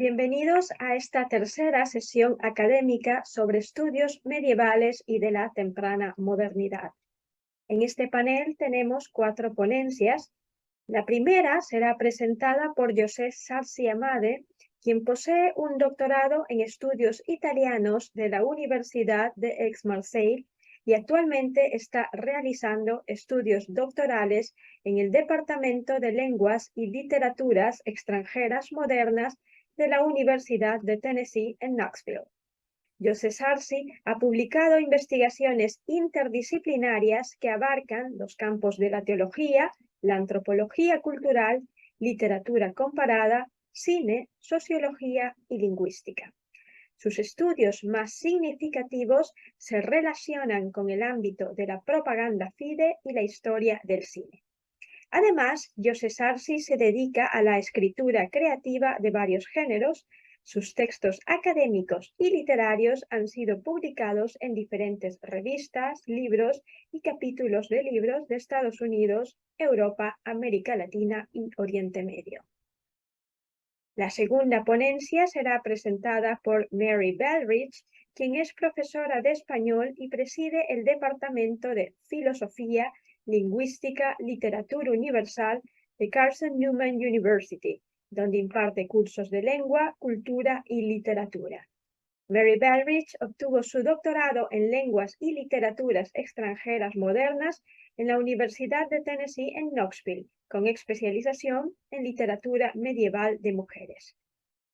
Bienvenidos a esta tercera sesión académica sobre estudios medievales y de la temprana modernidad. En este panel tenemos 4 ponencias. La primera será presentada por José Sarsi Amade, quien posee un doctorado en estudios italianos de la Universidad de Aix-Marseille y actualmente está realizando estudios doctorales en el Departamento de Lenguas y Literaturas Extranjeras Modernas de la Universidad de Tennessee en Knoxville. José Sarsi ha publicado investigaciones interdisciplinarias que abarcan los campos de la teología, la antropología cultural, literatura comparada, cine, sociología y lingüística. Sus estudios más significativos se relacionan con el ámbito de la propaganda fide y la historia del cine. Además, José Sarsi se dedica a la escritura creativa de varios géneros. Sus textos académicos y literarios han sido publicados en diferentes revistas, libros y capítulos de libros de Estados Unidos, Europa, América Latina y Oriente Medio. La segunda ponencia será presentada por Mary Bellrich, quien es profesora de español y preside el Departamento de Filosofía, Lingüística, Literatura Universal de Carson Newman University, donde imparte cursos de lengua, cultura y literatura. Mary Bellrich obtuvo su doctorado en lenguas y literaturas extranjeras modernas en la Universidad de Tennessee en Knoxville, con especialización en literatura medieval de mujeres.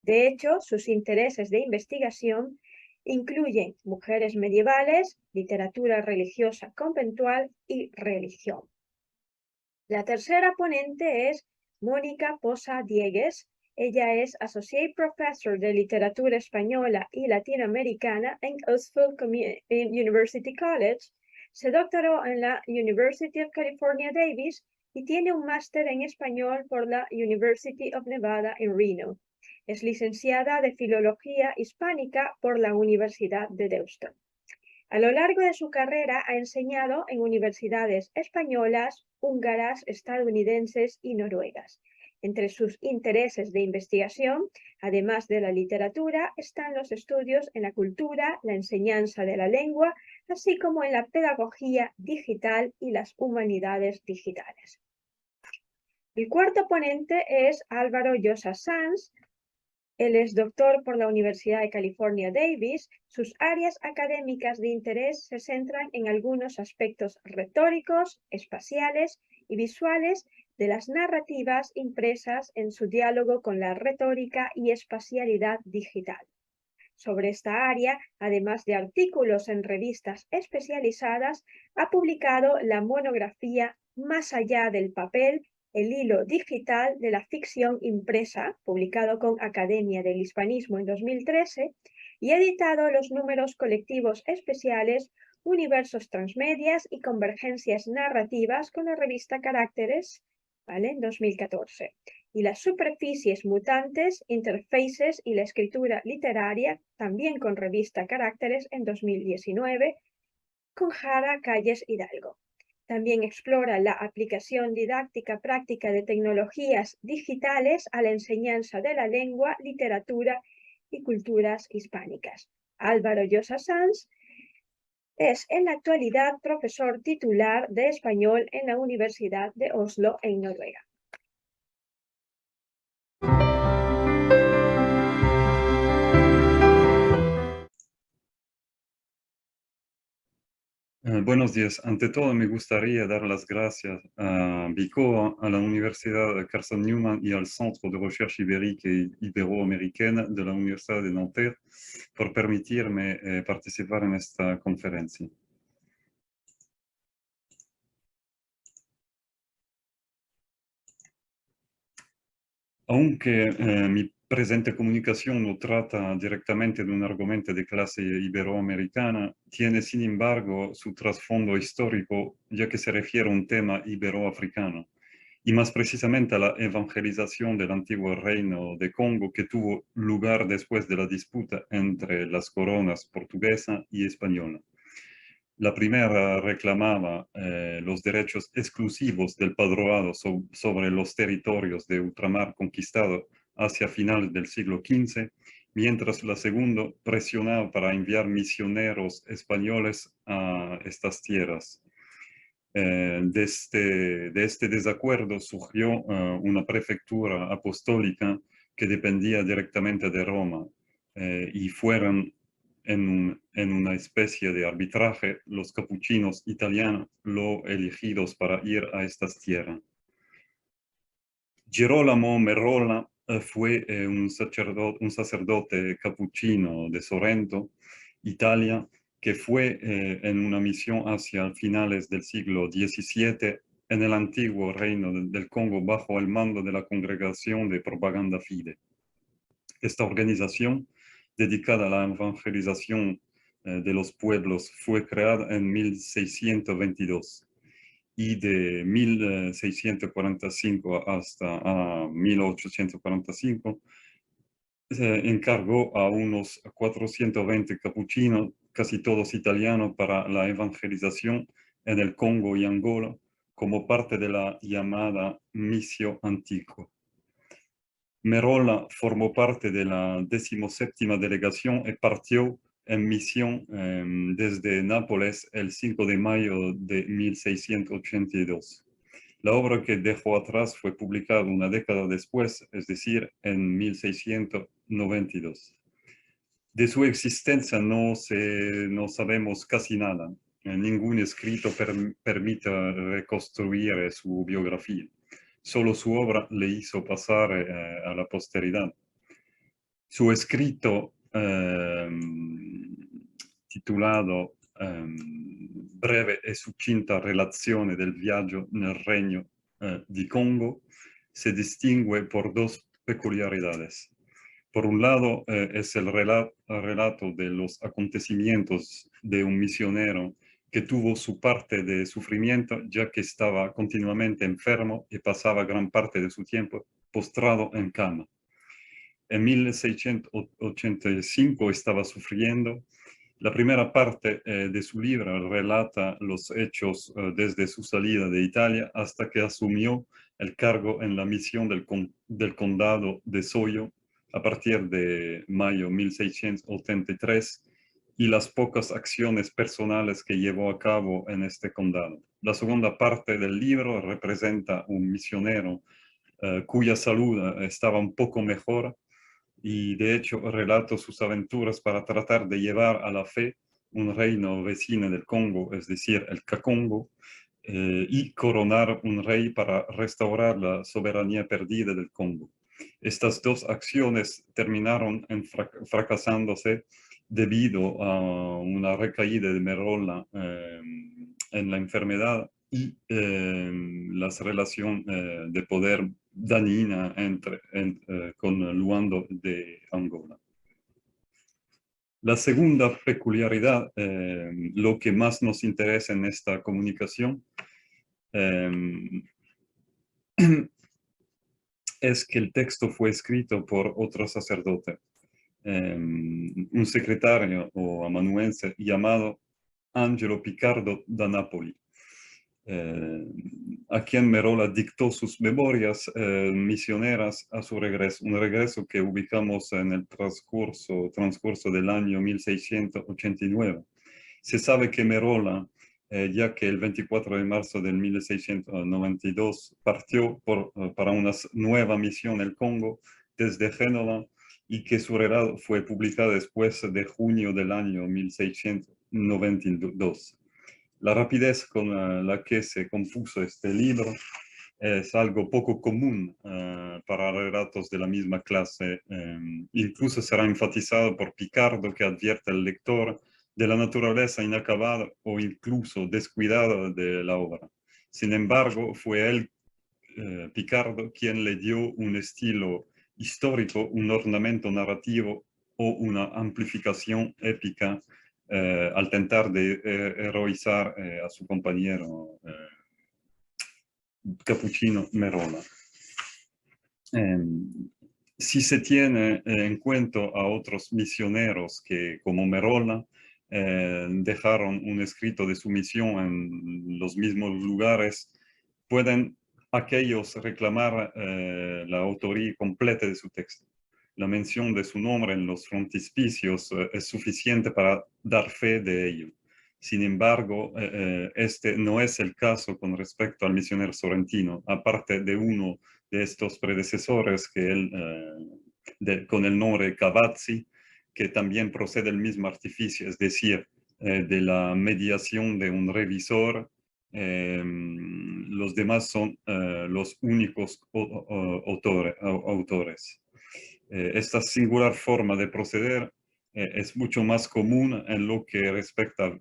De hecho, sus intereses de investigación incluyen mujeres medievales, literatura religiosa conventual y religión. La tercera ponente es Mónica Posa Diegues. Ella es Associate Professor de Literatura Española y Latinoamericana en Oxford University College. Se doctoró en la University of California, Davis y tiene un máster en español por la University of Nevada en Reno. Es licenciada de Filología Hispánica por la Universidad de Deusto. A lo largo de su carrera ha enseñado en universidades españolas, húngaras, estadounidenses y noruegas. Entre sus intereses de investigación, además de la literatura, están los estudios en la cultura, la enseñanza de la lengua, así como en la pedagogía digital y las humanidades digitales. El cuarto ponente es Álvaro Llosa Sanz. Él es doctor por la Universidad de California, Davis. Sus áreas académicas de interés se centran en algunos aspectos retóricos, espaciales y visuales de las narrativas impresas en su diálogo con la retórica y espacialidad digital. Sobre esta área, además de artículos en revistas especializadas, ha publicado la monografía Más allá del papel, el hilo digital de la ficción impresa, publicado con Academia del Hispanismo en 2013, y ha editado los números colectivos especiales Universos Transmedias y Convergencias Narrativas con la revista Caracteres, ¿vale?, en 2014. Y las superficies mutantes, interfaces y la escritura literaria, también con revista Caracteres en 2019, con Jara Calles Hidalgo. También explora la aplicación didáctica práctica de tecnologías digitales a la enseñanza de la lengua, literatura y culturas hispánicas. Álvaro Llosa Sanz es en la actualidad profesor titular de español en la Universidad de Oslo, en Noruega. Buenos días. Ante todo, me gustaría dar las gracias a BICOA, a la Universidad de Carson Newman y al Centro de Recherche Ibérique y Iberoaméricaine de la Universidad de Nanterre por permitirme participar en esta conferencia. Aunque mi presente comunicación no trata directamente de un argumento de clase iberoamericana, tiene sin embargo su trasfondo histórico, ya que se refiere a un tema iberoafricano, y más precisamente a la evangelización del antiguo reino de Congo que tuvo lugar después de la disputa entre las coronas portuguesa y española. La primera reclamaba los derechos exclusivos del padroado sobre los territorios de ultramar conquistado hacia finales del siglo XV, mientras la segunda presionaba para enviar misioneros españoles a estas tierras. De este desacuerdo surgió una prefectura apostólica que dependía directamente de Roma y fueron en una especie de arbitraje los capuchinos italianos los elegidos para ir a estas tierras. Girolamo Merola fue un sacerdote capuchino de Sorrento, Italia, que fue en una misión hacia finales del siglo XVII en el antiguo reino del Congo bajo el mando de la Congregación de Propaganda Fide. Esta organización, dedicada a la evangelización de los pueblos, fue creada en 1622. Y de 1645 hasta 1845 se encargó a unos 420 capuchinos, casi todos italianos, para la evangelización en el Congo y Angola, como parte de la llamada Missio Antiqua. Merola formó parte de la 17ª delegación y partió en misión desde Nápoles el 5 de mayo de 1682. La obra que dejó atrás fue publicada una década después, es decir, en 1692. De su existencia no sabemos casi nada. Ningún escrito permite reconstruir su biografía. Solo su obra le hizo pasar a la posteridad. Su escrito titulado Breve e succinta relazione del viaggio nel Regno di Congo se distingue por dos peculiaridades. Por un lado, es el relato de los acontecimientos de un misionero que tuvo su parte de sufrimiento, ya que estaba continuamente enfermo y pasaba gran parte de su tiempo postrado en cama. En 1685 estaba sufriendo. La primera parte de su libro relata los hechos desde su salida de Italia hasta que asumió el cargo en la misión del condado de Soyo a partir de mayo 1683 y las pocas acciones personales que llevó a cabo en este condado. La segunda parte del libro representa un misionero cuya salud estaba un poco mejor y de hecho relató sus aventuras para tratar de llevar a la fe un reino vecino del Congo, es decir, el Kakongo, y coronar un rey para restaurar la soberanía perdida del Congo. Estas dos acciones terminaron fracasándose debido a una recaída de Merola en la enfermedad y la relación de poder dañina con Luando de Angola. La segunda peculiaridad, lo que más nos interesa en esta comunicación, es que el texto fue escrito por otro sacerdote, un secretario o amanuense llamado Angelo Picardo da Napoli, a quien Merola dictó sus memorias misioneras a su regreso, un regreso que ubicamos en el transcurso del año 1689. Se sabe que Merola, ya que el 24 de marzo de 1692 partió para una nueva misión en el Congo desde Génova y que su relato fue publicado después de junio del año 1692. La rapidez con la que se compuso este libro es algo poco común para relatos de la misma clase. Incluso será enfatizado por Picardo, que advierte al lector de la naturaleza inacabada o incluso descuidada de la obra. Sin embargo, fue él, Picardo, quien le dio un estilo histórico, un ornamento narrativo o una amplificación épica al tentar de heroizar a su compañero capuchino Merola. Si se tiene en cuenta a otros misioneros que, como Merola, dejaron un escrito de su misión en los mismos lugares, pueden aquellos reclamar la autoría completa de su texto. La mención de su nombre en los frontispicios es suficiente para dar fe de ello. Sin embargo, este no es el caso con respecto al misionero sorrentino, aparte de uno de estos predecesores que él, con el nombre Cavazzi, que también procede del mismo artificio, es decir, de la mediación de un revisor. Los demás son los únicos autores. Esta singular forma de proceder es mucho más común en lo que respecta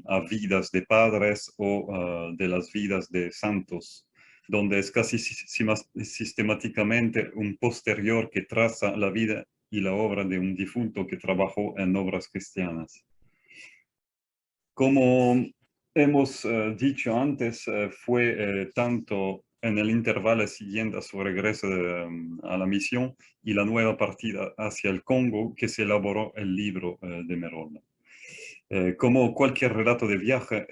a vidas de padres o de las vidas de santos, donde es casi sistemáticamente un posterior que traza la vida y la obra de un difunto que trabajó en obras cristianas. Como hemos dicho antes, fue tanto en el intervalo siguiente a su regreso a la misión y la nueva partida hacia el Congo que se elaboró el libro de Merola. Como cualquier relato de viaje,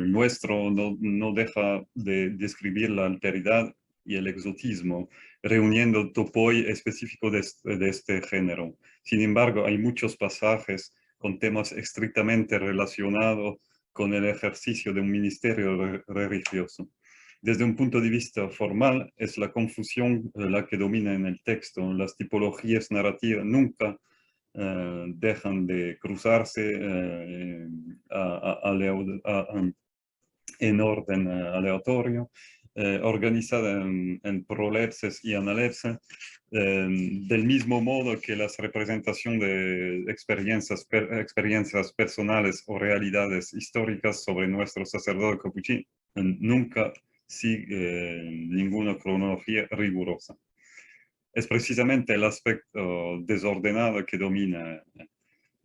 nuestro no deja de describir la alteridad y el exotismo, reuniendo topoi específico de este género. Sin embargo, hay muchos pasajes con temas estrictamente relacionados con el ejercicio de un ministerio religioso. Desde un punto de vista formal, es la confusión la que domina en el texto. Las tipologías narrativas nunca dejan de cruzarse en orden aleatorio, organizada en prolepses y analepses, del mismo modo que las representaciones de experiencias personales o realidades históricas sobre nuestro sacerdote capuchino nunca sigue ninguna cronología rigurosa. Es precisamente el aspecto desordenado que domina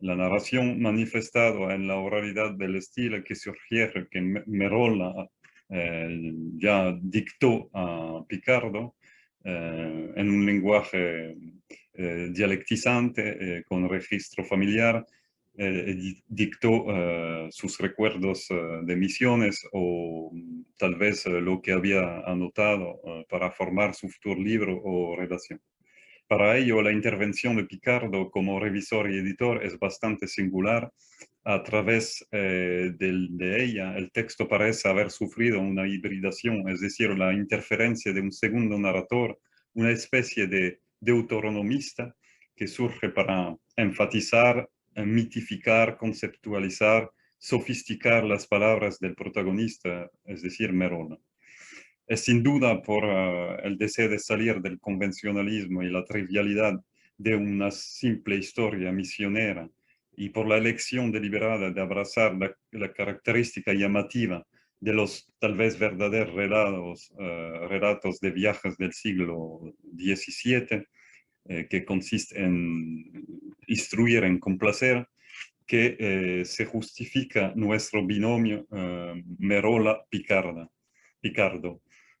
la narración manifestado en la oralidad del estilo que sugiere que Merola ya dictó a Picardo en un lenguaje dialectizante con registro familiar, dictó sus recuerdos de misiones o tal vez lo que había anotado para formar su futuro libro o relación. Para ello, la intervención de Picardo como revisor y editor es bastante singular. A través de ella, el texto parece haber sufrido una hibridación, es decir, la interferencia de un segundo narrador, una especie de deuteronomista que surge para enfatizar, mitificar, conceptualizar, sofisticar las palabras del protagonista, es decir, Merola. Es sin duda por el deseo de salir del convencionalismo y la trivialidad de una simple historia misionera y por la elección deliberada de abrazar la característica llamativa de los tal vez verdaderos relatos de viajes del siglo XVII, que consiste en instruir, en complacer, que se justifica nuestro binomio Merola-Picardo.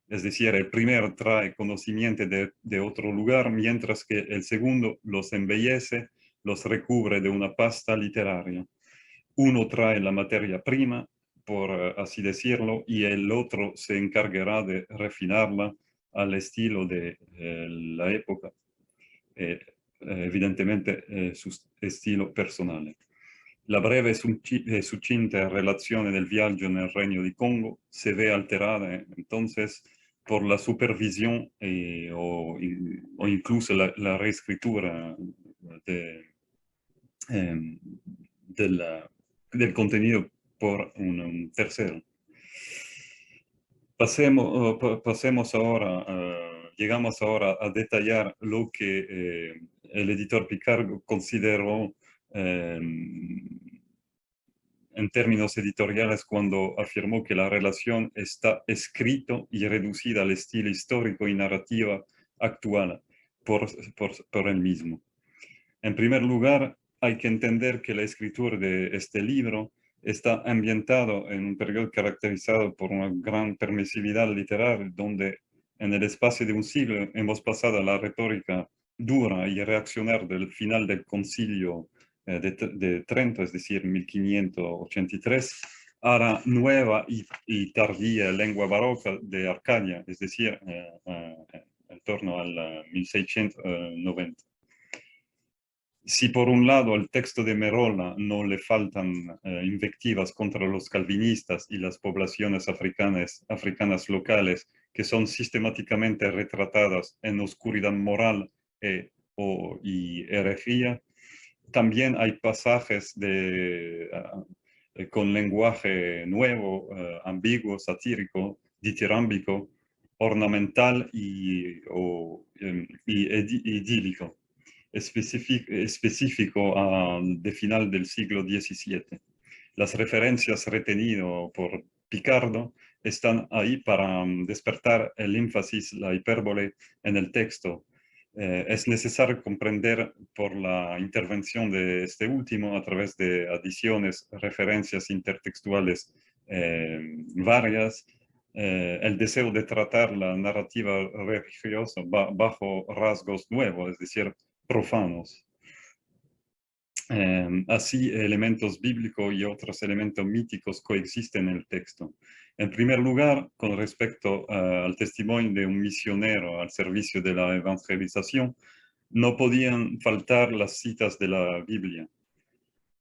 Es decir, el primero trae conocimiento de otro lugar, mientras que el segundo los embellece, los recubre de una pasta literaria. Uno trae la materia prima, por así decirlo, y el otro se encargará de refinarla al estilo de la época, evidentemente su estilo personale. La breve e succinta relazione del viaggio nel Regno di Congo se ve alterada entonces por la supervisión o incluso la reescritura del contenido por un tercero. Pasemos ahora, llegamos ahora a detallar lo que el editor Picardo consideró en términos editoriales cuando afirmó que la relación está escrito y reducida al estilo histórico y narrativa actual por él mismo. En primer lugar, hay que entender que la escritura de este libro está ambientado en un periodo caracterizado por una gran permisividad literaria, donde en el espacio de un siglo hemos pasado a la retórica dura y reaccionaria del final del concilio de Trento, es decir, 1583, a la nueva y tardía lengua barroca de Arcadia, es decir, en torno al 1690. Si por un lado al texto de Merola no le faltan invectivas contra los calvinistas y las poblaciones africanas locales que son sistemáticamente retratadas en oscuridad moral y herejía, también hay pasajes con lenguaje nuevo, ambiguo, satírico, ditirámbico, ornamental y idílico, específico de final del siglo XVII. Las referencias retenidas por Picardo están ahí para despertar el énfasis, la hipérbole en el texto. Es necesario comprender por la intervención de este último a través de adiciones, referencias intertextuales varias, el deseo de tratar la narrativa religiosa bajo rasgos nuevos, es decir, profanos. Así, elementos bíblicos y otros elementos míticos coexisten en el texto. En primer lugar, con respecto al testimonio de un misionero al servicio de la evangelización, no podían faltar las citas de la Biblia.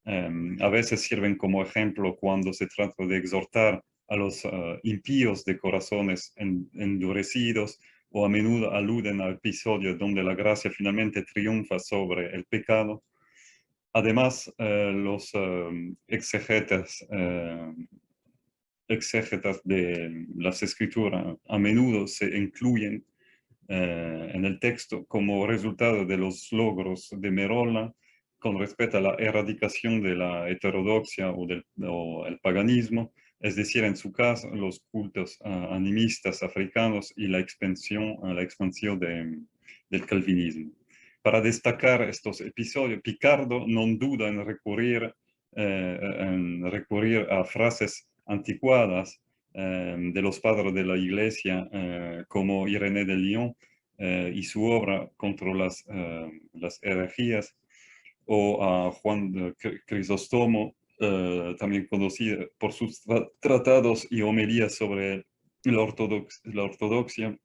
A veces sirven como ejemplo cuando se trata de exhortar a los impíos de corazones endurecidos, o a menudo aluden a episodios donde la gracia finalmente triunfa sobre el pecado. Además, los exégetas de las escrituras a menudo se incluyen en el texto como resultado de los logros de Merola con respecto a la erradicación de la heterodoxia o el paganismo, es decir, en su caso, los cultos animistas africanos y la expansión del calvinismo. Para destacar estos episodios, Picardo no duda en recurrir a frases anticuadas de los padres de la Iglesia, como Ireneo de Lyon y su obra contra las herejías, o a Juan Crisóstomo, también conocido por sus tratados y homilías sobre la ortodoxia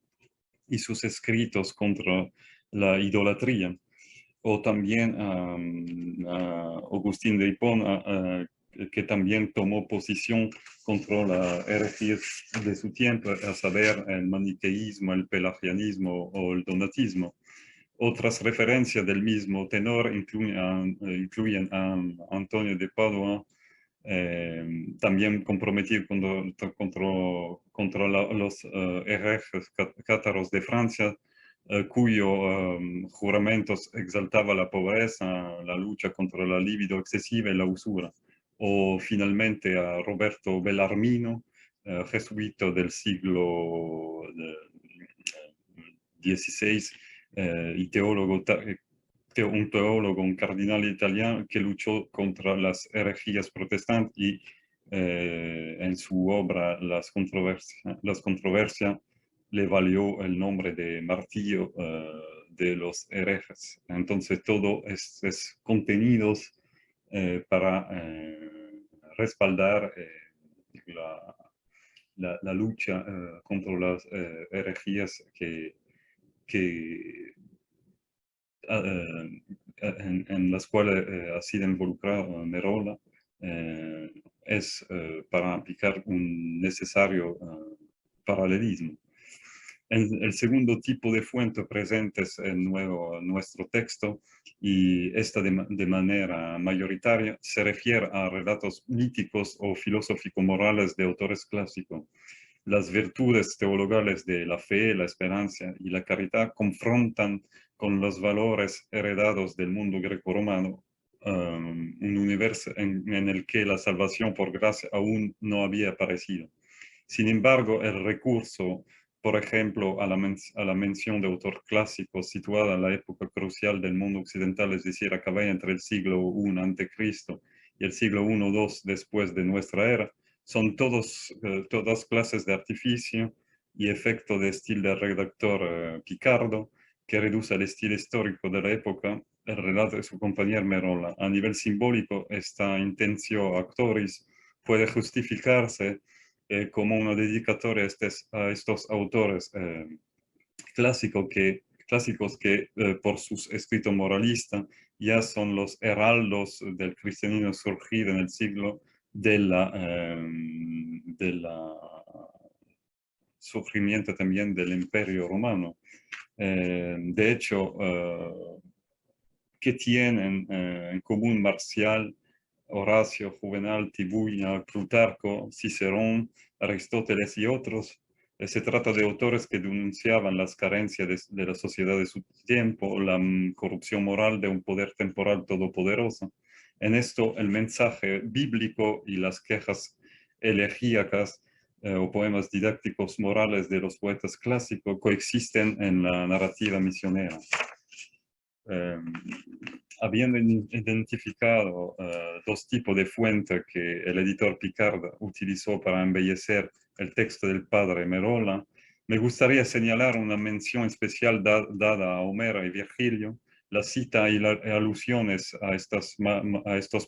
y sus escritos contra la idolatría, o también a Agustín de Hipona, que también tomó posición contra la herejía de su tiempo, a saber, el maniqueísmo, el pelagianismo o el donatismo. Otras referencias del mismo tenor incluyen a Antonio de Padua, también comprometido contra los herejes cátaros de Francia, cuyo juramentos exaltaba la pobreza, la lucha contra la libido excesiva y la usura. O finalmente a Roberto Bellarmino, jesuita del siglo XVI y un teólogo, un cardenal italiano que luchó contra las herejías protestantes y en su obra Las controversias le valió el nombre de martillo de los herejes. Entonces todo es contenidos para respaldar la lucha contra las herejías en las cuales ha sido involucrado Merola, es para aplicar un necesario paralelismo. El segundo tipo de fuente presente en nuestro texto, y esta de manera mayoritaria, se refiere a relatos míticos o filosófico-morales de autores clásicos. Las virtudes teologales de la fe, la esperanza y la caridad confrontan con los valores heredados del mundo greco-romano, un universo en el que la salvación por gracia aún no había aparecido. Sin embargo, el recurso, por ejemplo, a la mención de autor clásico situada en la época crucial del mundo occidental, es decir, a caballo entre el siglo I a.C. y el siglo I-II después de nuestra era, son todas clases de artificio y efecto de estilo del redactor Picardo, que reduce al estilo histórico de la época el relato de su compañero Merola. A nivel simbólico, esta intención actoris puede justificarse como una dedicatoria a estos autores clásicos que por sus escritos moralistas ya son los heraldos del cristianismo surgido en el siglo de la sufrimiento también del Imperio Romano. De hecho, ¿qué tienen en común Marcial, Horacio, Juvenal, Tibulla, Plutarco, Cicerón, Aristóteles y otros? Se trata de autores que denunciaban las carencias de la sociedad de su tiempo, la corrupción moral de un poder temporal todopoderoso. En esto, el mensaje bíblico y las quejas elegíacas o poemas didácticos morales de los poetas clásicos coexisten en la narrativa misionera. Habiendo identificado dos tipos de fuentes que el editor Picard utilizó para embellecer el texto del padre Merola, me gustaría señalar una mención especial dada a Homero y Virgilio. La cita y las alusiones a estos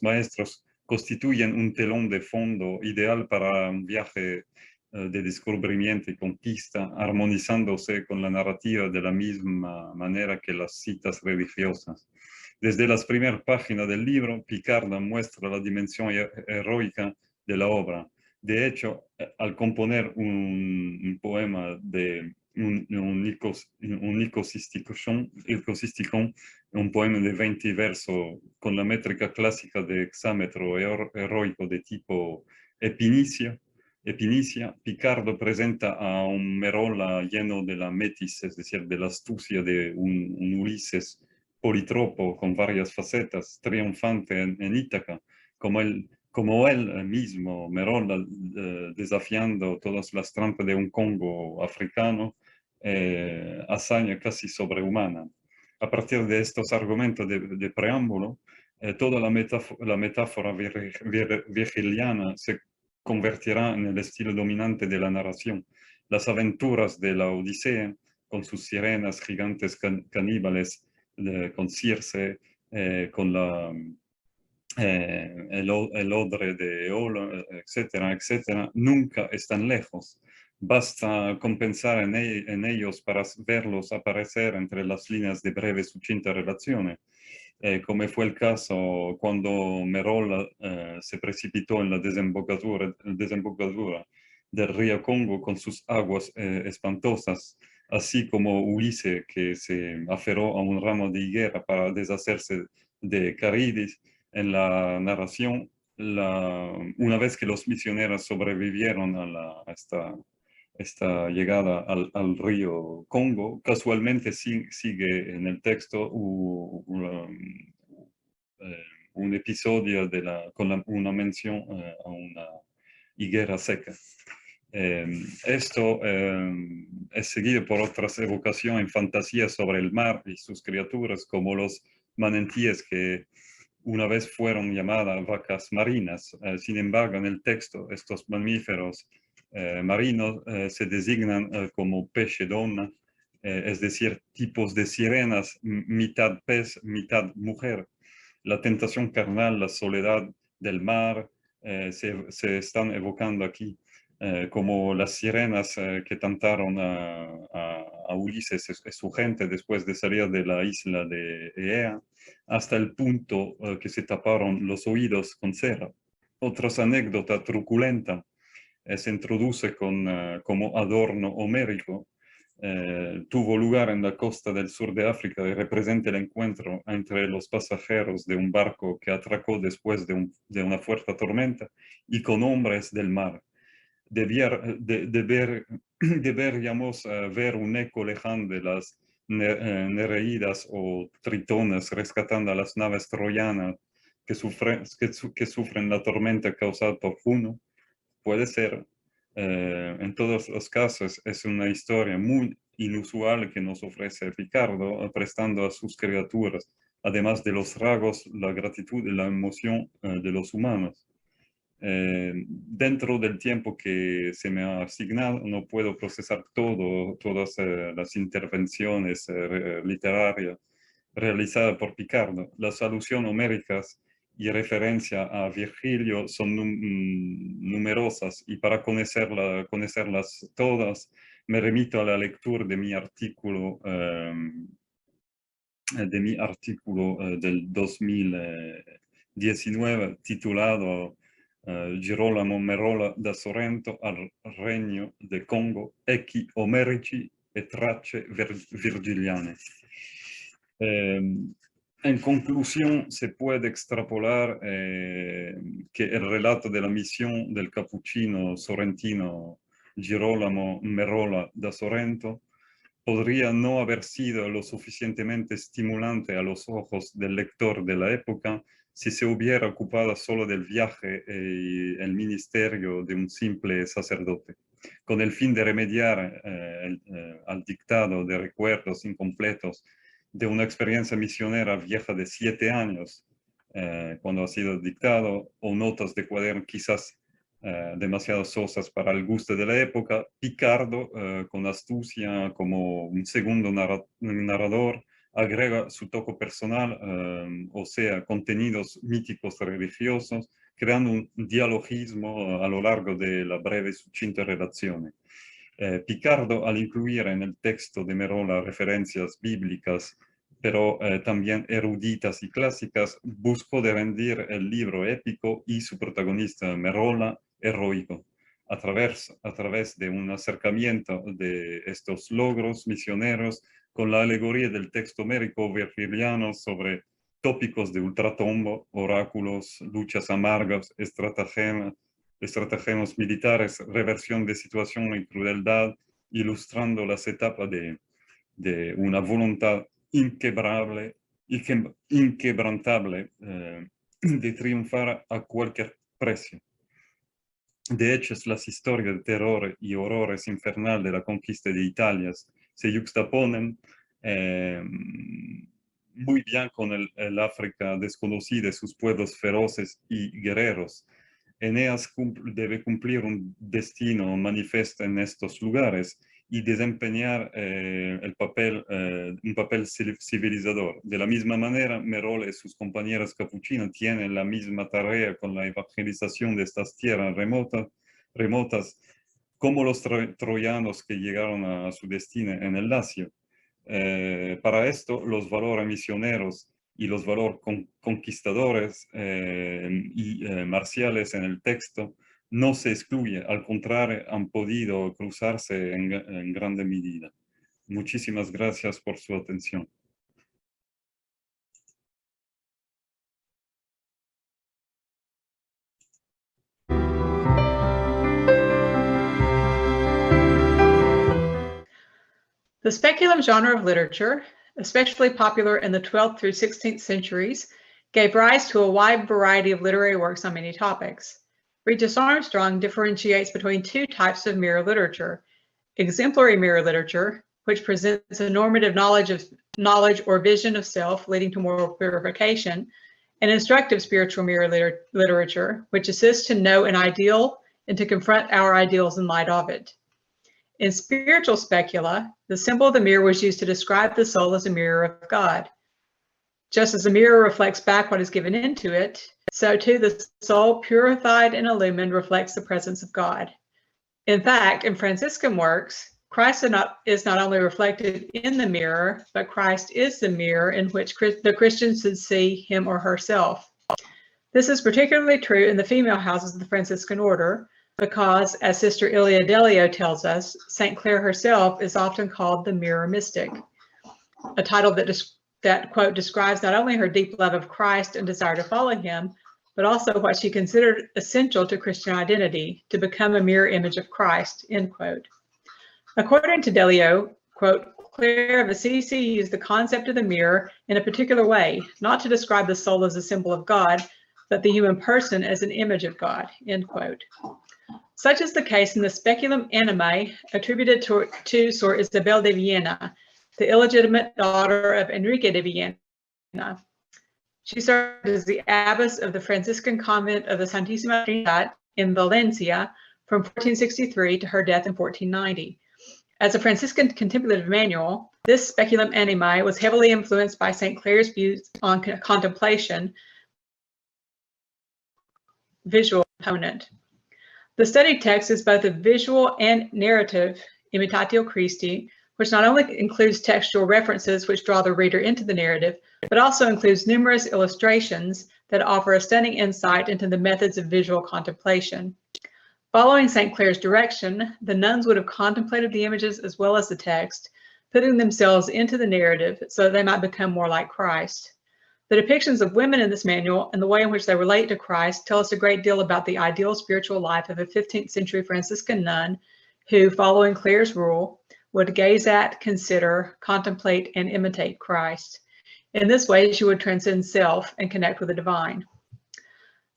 maestros constituyen un telón de fondo ideal para un viaje de descubrimiento y conquista, armonizándose con la narrativa de la misma manera que las citas religiosas. Desde las primeras páginas del libro, Picard muestra la dimensión heroica de la obra. De hecho, al componer un poema de un icosísticon, un poema de 20 versos con la métrica clásica de hexámetro heroico de tipo epinicia, Picardo presenta a un Merola lleno de la metis, es decir, de la astucia de un Ulises politropo con varias facetas, triunfante en Ítaca, como él mismo, Merola, desafiando todas las trampas de un Congo africano, hazaña casi sobrehumana. A partir de estos argumentos de preámbulo, toda la metáfora virgiliana se convertirá en el estilo dominante de la narración. Las aventuras de la Odisea, con sus sirenas gigantes caníbales, con Circe, con el odre de Eolo, etcétera, etcétera, nunca están lejos. Basta compensar en ellos para verlos aparecer entre las líneas de breves sucintas relaciones. Como fue el caso cuando Merola se precipitó en la desembocadura del río Congo con sus aguas espantosas, así como Ulises que se aferró a un ramo de higuera para deshacerse de Caridis. En la narración, una vez que los misioneros sobrevivieron a esta llegada al río Congo, casualmente sigue en el texto un episodio con una mención a una higuera seca. Esto es seguido por otras evocaciones en fantasía sobre el mar y sus criaturas, como los manantiales que una vez fueron llamadas vacas marinas. Sin embargo, en el texto, estos mamíferos marinos se designan como pez donna, es decir, tipos de sirenas, mitad pez, mitad mujer. La tentación carnal, la soledad del mar, se están evocando aquí, como las sirenas que tentaron a Ulises y su gente después de salir de la isla de Ea, hasta el punto que se taparon los oídos con cera. Otra anécdota truculenta se introduce como adorno homérico. Tuvo lugar en la costa del sur de África y representa el encuentro entre los pasajeros de un barco que atracó después de una fuerte tormenta y con hombres del mar. Deberíamos ver un eco lejano de las nereidas o tritones rescatando a las naves troyanas que sufren la tormenta causada por Juno. Puede ser. En todos los casos es una historia muy inusual que nos ofrece Picardo, prestando a sus criaturas, además de los rasgos, la gratitud y la emoción de los humanos. Dentro del tiempo que se me ha asignado, no puedo procesar todas las intervenciones literarias realizadas por Picardo. Las alusiones homéricas y referencia a Virgilio son numerosas, y para conocerlas todas me remito a la lectura de mi artículo del 2019 titulado Girolamo Merola da Sorrento al Regno del Congo, echi omerici e tracce virgiliane. En conclusión, se puede extrapolar que el relato de la misión del capuchino sorrentino Girolamo Merola da Sorrento podría no haber sido lo suficientemente estimulante a los ojos del lector de la época si se hubiera ocupado solo del viaje y el ministerio de un simple sacerdote, con el fin de remediar al dictado de recuerdos incompletos de una experiencia misionera vieja de 7 años, cuando ha sido dictado, o notas de cuaderno quizás demasiado sosas para el gusto de la época. Picardo, con astucia como un segundo narrador, agrega su toque personal, o sea, contenidos míticos religiosos, creando un dialogismo a lo largo de la breve y sucinta relazione. Picardo, al incluir en el texto de Merola referencias bíblicas, pero también eruditas y clásicas, buscó de rendir el libro épico y su protagonista Merola heroico, a través de un acercamiento de estos logros misioneros con la alegoría del texto homérico virgiliano sobre tópicos de ultratombo, oráculos, luchas amargas, estratagemas militares, reversión de situación y crueldad, ilustrando las etapas de una voluntad inquebrantable de triunfar a cualquier precio. De hecho, las historias de terror y horrores infernal de la conquista de Italia se juxtaponen muy bien con el África desconocida y sus pueblos feroces y guerreros. Eneas debe cumplir un destino manifiesto en estos lugares y desempeñar un papel civilizador. De la misma manera, Merola y sus compañeros capuchinos tienen la misma tarea con la evangelización de estas tierras remotas como los troyanos que llegaron a su destino en el Lacio. Para esto, los valores misioneros y los valores conquistadores y marciales en el texto no se excluyen, al contrario, han podido cruzarse en grande medida. Muchísimas gracias por su atención. The speculum genre of literature, especially popular in the 12th through 16th centuries, gave rise to a wide variety of literary works on many topics. Regis Armstrong differentiates between 2 types of mirror literature: exemplary mirror literature, which presents a normative knowledge or vision of self leading to moral purification, and instructive spiritual mirror literature, which assists to know an ideal and to confront our ideals in light of it. In spiritual specula, the symbol of the mirror was used to describe the soul as a mirror of God. Just as a mirror reflects back what is given into it, so too the soul, purified and illumined, reflects the presence of God. In fact, in Franciscan works, Christ is not only reflected in the mirror, but Christ is the mirror in which the Christian should see him or herself. This is particularly true in the female houses of the Franciscan order, because, as Sister Ilia Delio tells us, St. Clare herself is often called the mirror mystic, a title that, quote, describes not only her deep love of Christ and desire to follow him, but also what she considered essential to Christian identity, to become a mirror image of Christ, end quote. According to Delio, quote, Clare of Assisi used the concept of the mirror in a particular way, not to describe the soul as a symbol of God, but the human person as an image of God, end quote. Such is the case in the Speculum Animae attributed to Sor Isabel de Villena, the illegitimate daughter of Enrique de Villena. She served as the abbess of the Franciscan convent of the Santísima Trinidad in Valencia from 1463 to her death in 1490. As a Franciscan contemplative manual, this Speculum Animae was heavily influenced by St. Clare's views on contemplation, visual component. The study text is both a visual and narrative imitatio Christi, which not only includes textual references which draw the reader into the narrative, but also includes numerous illustrations that offer a stunning insight into the methods of visual contemplation. Following St. Clare's direction, the nuns would have contemplated the images as well as the text, putting themselves into the narrative so that they might become more like Christ. The depictions of women in this manual and the way in which they relate to Christ tell us a great deal about the ideal spiritual life of a 15th century Franciscan nun who, following Clare's rule, would gaze at, consider, contemplate, and imitate Christ. In this way, she would transcend self and connect with the divine.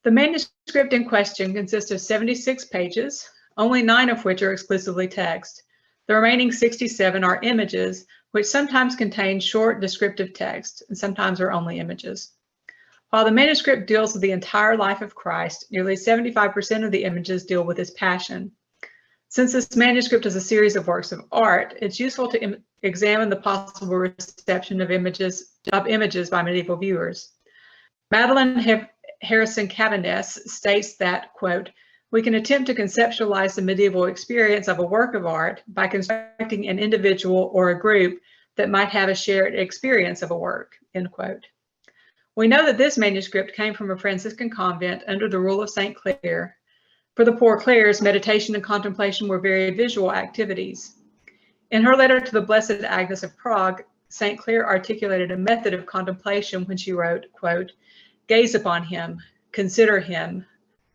The manuscript in question consists of 76 pages, only 9 of which are exclusively text. The remaining 67 are images, which sometimes contain short descriptive text and sometimes are only images. While the manuscript deals with the entire life of Christ, nearly 75% of the images deal with his passion. Since this manuscript is a series of works of art, it's useful to examine the possible reception of images by medieval viewers. Madeline Harrison Cavaniss states that, quote, "We can attempt to conceptualize the medieval experience of a work of art by constructing an individual or a group that might have a shared experience of a work," end quote. We know that this manuscript came from a Franciscan convent under the rule of St. Clare. For the poor Clares, meditation and contemplation were very visual activities. In her letter to the Blessed Agnes of Prague, St. Clare articulated a method of contemplation when she wrote, quote, "Gaze upon him, consider him,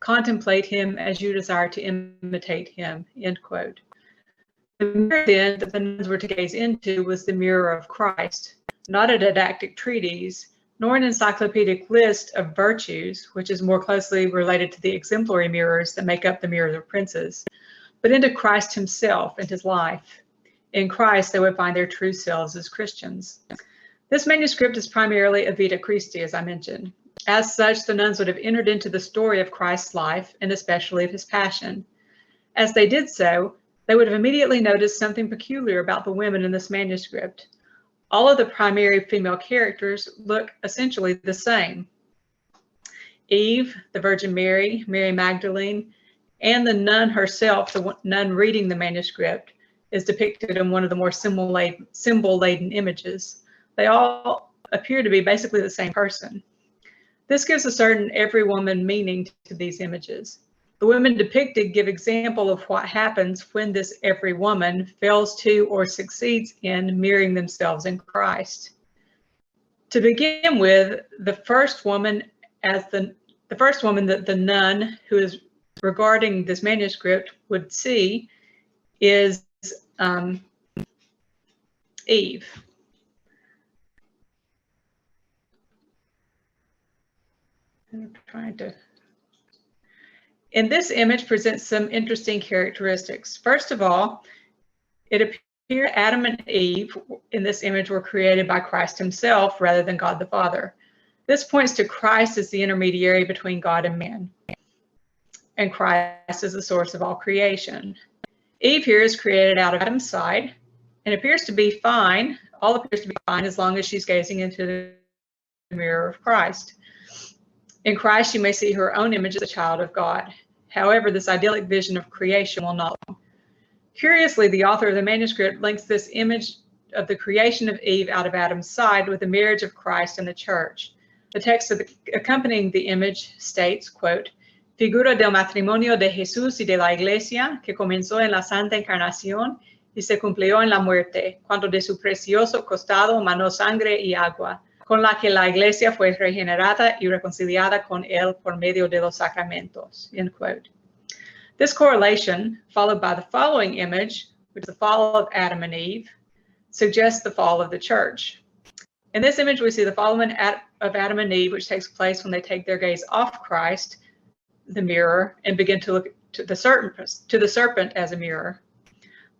contemplate him as you desire to imitate him," end quote. The mirror then that the nuns were to gaze into was the mirror of Christ, not a didactic treatise, nor an encyclopedic list of virtues, which is more closely related to the exemplary mirrors that make up the mirrors of princes, but into Christ himself and his life. In Christ, they would find their true selves as Christians. This manuscript is primarily a Vita Christi, as I mentioned. As such, the nuns would have entered into the story of Christ's life, and especially of his passion. As they did so, they would have immediately noticed something peculiar about the women in this manuscript. All of the primary female characters look essentially the same. Eve, the Virgin Mary, Mary Magdalene, and the nun herself, the nun reading the manuscript, is depicted in one of the more symbol-laden images. They all appear to be basically the same person. This gives a certain every woman meaning to these images. The women depicted give example of what happens when this every woman fails to or succeeds in mirroring themselves in Christ. To begin with, the first woman that the nun who is regarding this manuscript would see is Eve. I'm trying to. And this image presents some interesting characteristics. First of all, it appears Adam and Eve in this image were created by Christ himself rather than God the Father. This points to Christ as the intermediary between God and man, and Christ is the source of all creation. Eve here is created out of Adam's side and appears to be fine. All appears to be fine as long as she's gazing into the mirror of Christ. In Christ, you may see her own image as a child of God. However, this idyllic vision of creation will not long. Curiously, the author of the manuscript links this image of the creation of Eve out of Adam's side with the marriage of Christ and the church. The text accompanying the image states, quote, "Figura del matrimonio de Jesús y de la Iglesia, que comenzó en la Santa Encarnación y se cumplió en la muerte, cuando de su precioso costado manó sangre y agua, con la que la Iglesia fue regenerada y reconciliada con él por medio de los sacramentos," end quote. This correlation, followed by the following image, which is the fall of Adam and Eve, suggests the fall of the church. In this image, we see the fall of Adam and Eve, which takes place when they take their gaze off Christ, the mirror, and begin to look to the serpent as a mirror.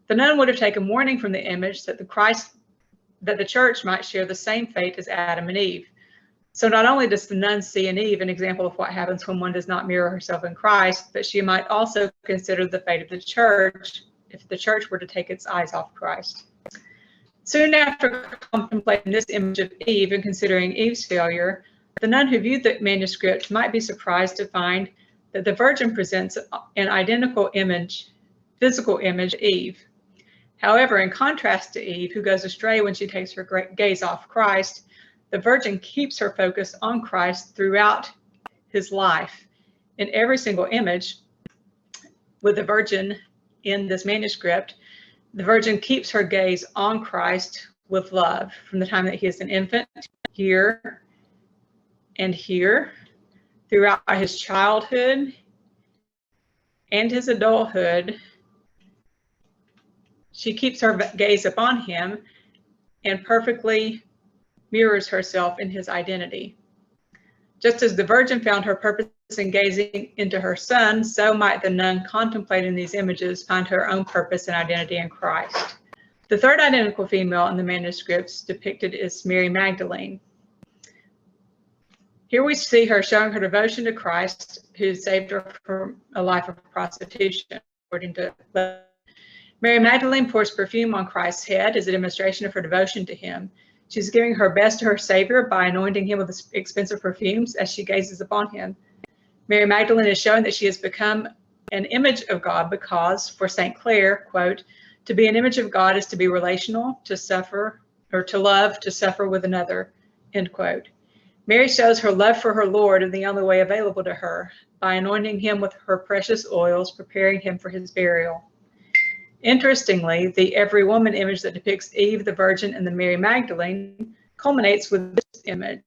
The nun would have taken warning from the image that the church might share the same fate as Adam and Eve. So not only does the nun see in Eve an example of what happens when one does not mirror herself in Christ, but she might also consider the fate of the church if the church were to take its eyes off Christ. Soon after contemplating this image of Eve and considering Eve's failure, the nun who viewed the manuscript might be surprised to find that the Virgin presents an identical image, physical image of Eve. However, in contrast to Eve, who goes astray when she takes her gaze off Christ, the Virgin keeps her focus on Christ throughout his life. In every single image with the Virgin in this manuscript, the Virgin keeps her gaze on Christ with love from the time that he is an infant, here and here, throughout his childhood and his adulthood. She keeps her gaze upon him and perfectly mirrors herself in his identity. Just as the Virgin found her purpose in gazing into her Son, so might the nun contemplating these images find her own purpose and identity in Christ. The third identical female in the manuscripts depicted is Mary Magdalene. Here we see her showing her devotion to Christ, who saved her from a life of prostitution, according to Mary Magdalene pours perfume on Christ's head as a demonstration of her devotion to him. She's giving her best to her Savior by anointing him with expensive perfumes as she gazes upon him. Mary Magdalene is showing that she has become an image of God because, for St. Clare, quote, to be an image of God is to be relational, to suffer, or to love, to suffer with another, end quote. Mary shows her love for her Lord in the only way available to her, by anointing him with her precious oils, preparing him for his burial. Interestingly, the every woman image that depicts Eve, the Virgin, and the Mary Magdalene culminates with this image.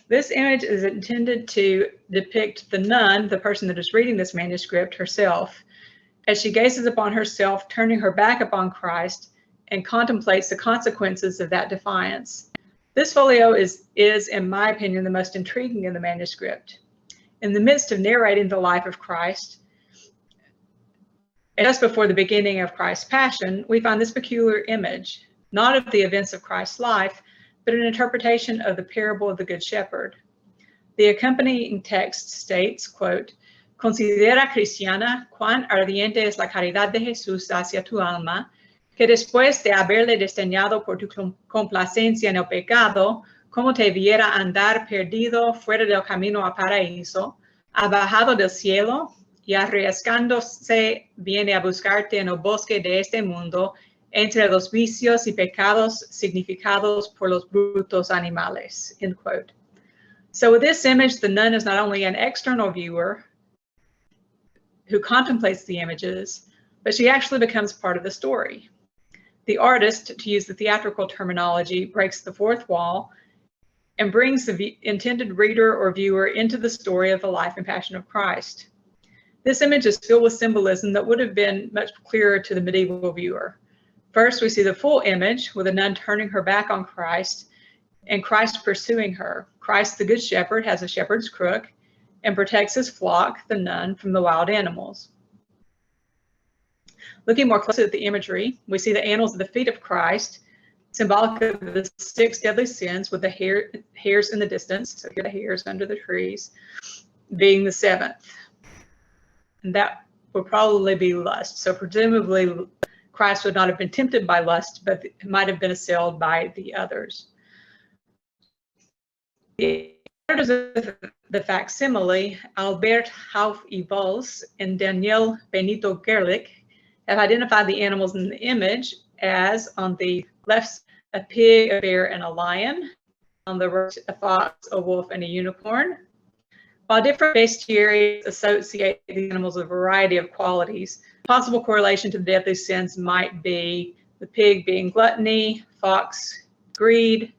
This image is intended to depict the nun, the person that is reading this manuscript, herself, as she gazes upon herself, turning her back upon Christ, and contemplates the consequences of that defiance. This folio is, in my opinion, the most intriguing in the manuscript. In the midst of narrating the life of Christ, and just before the beginning of Christ's passion, we find this peculiar image, not of the events of Christ's life, but an interpretation of the parable of the Good Shepherd. The accompanying text states, quote, considera, cristiana, cuán ardiente es la caridad de Jesús hacia tu alma, que después de haberle desdeñado por tu complacencia en el pecado, como te viera andar perdido fuera del camino al paraíso, ha bajado del cielo y arriesgándose viene a buscarte en el bosque de este mundo, entre los vicios y pecados significados por los brutos animales, end quote. So with this image, the nun is not only an external viewer who contemplates the images, but she actually becomes part of the story. The artist, to use the theatrical terminology, breaks the fourth wall and brings the intended reader or viewer into the story of the life and passion of Christ. This image is filled with symbolism that would have been much clearer to the medieval viewer. First, we see the full image with a nun turning her back on Christ and Christ pursuing her. Christ, the Good Shepherd, has a shepherd's crook and protects his flock, the nun, from the wild animals. Looking more closely at the imagery, we see the animals at the feet of Christ, symbolic of the 6 deadly sins, with the hares in the distance, so here the hares under the trees, being the 7th. And that would probably be lust. So presumably Christ would not have been tempted by lust, but might have been assailed by the others. The editors of the facsimile, Albert Hauf y Valls and Daniel Benito Gerlich, have identified the animals in the image as, on the left, a pig, a bear, and a lion. On the right, a fox, a wolf, and a unicorn. While different bestiaries associate the animals with a variety of qualities, possible correlation to the deadly sins might be the pig being gluttony, fox, greed,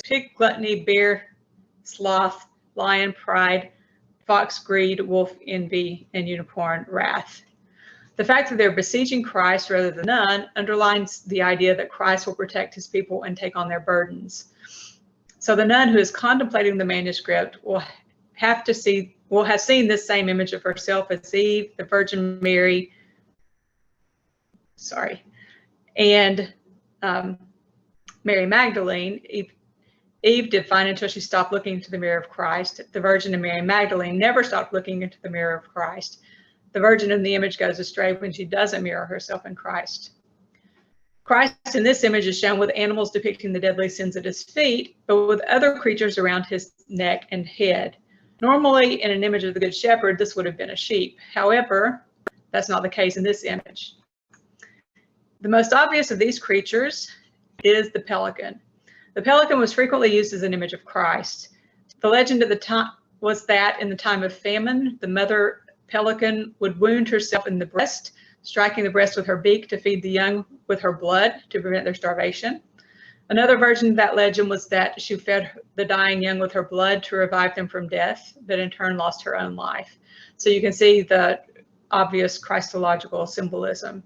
pig, gluttony, bear, sloth, lion, pride, fox, greed, wolf, envy, and unicorn, wrath. The fact that they're besieging Christ rather than none underlines the idea that Christ will protect his people and take on their burdens. So the nun who is contemplating the manuscript will have seen this same image of herself as Eve, the Virgin Mary, and Mary Magdalene. Eve did fine until she stopped looking into the mirror of Christ. The Virgin and Mary Magdalene never stopped looking into the mirror of Christ. The Virgin in the image goes astray when she doesn't mirror herself in Christ. Christ in this image is shown with animals depicting the deadly sins at his feet, but with other creatures around his neck and head. Normally, in an image of the Good Shepherd, this would have been a sheep. However, that's not the case in this image. The most obvious of these creatures is the pelican. The pelican was frequently used as an image of Christ. The legend at the time was that in the time of famine, the mother pelican would wound herself in the breast, striking the breast with her beak to feed the young with her blood to prevent their starvation. Another version of that legend was that she fed the dying young with her blood to revive them from death, but in turn lost her own life. So you can see the obvious Christological symbolism.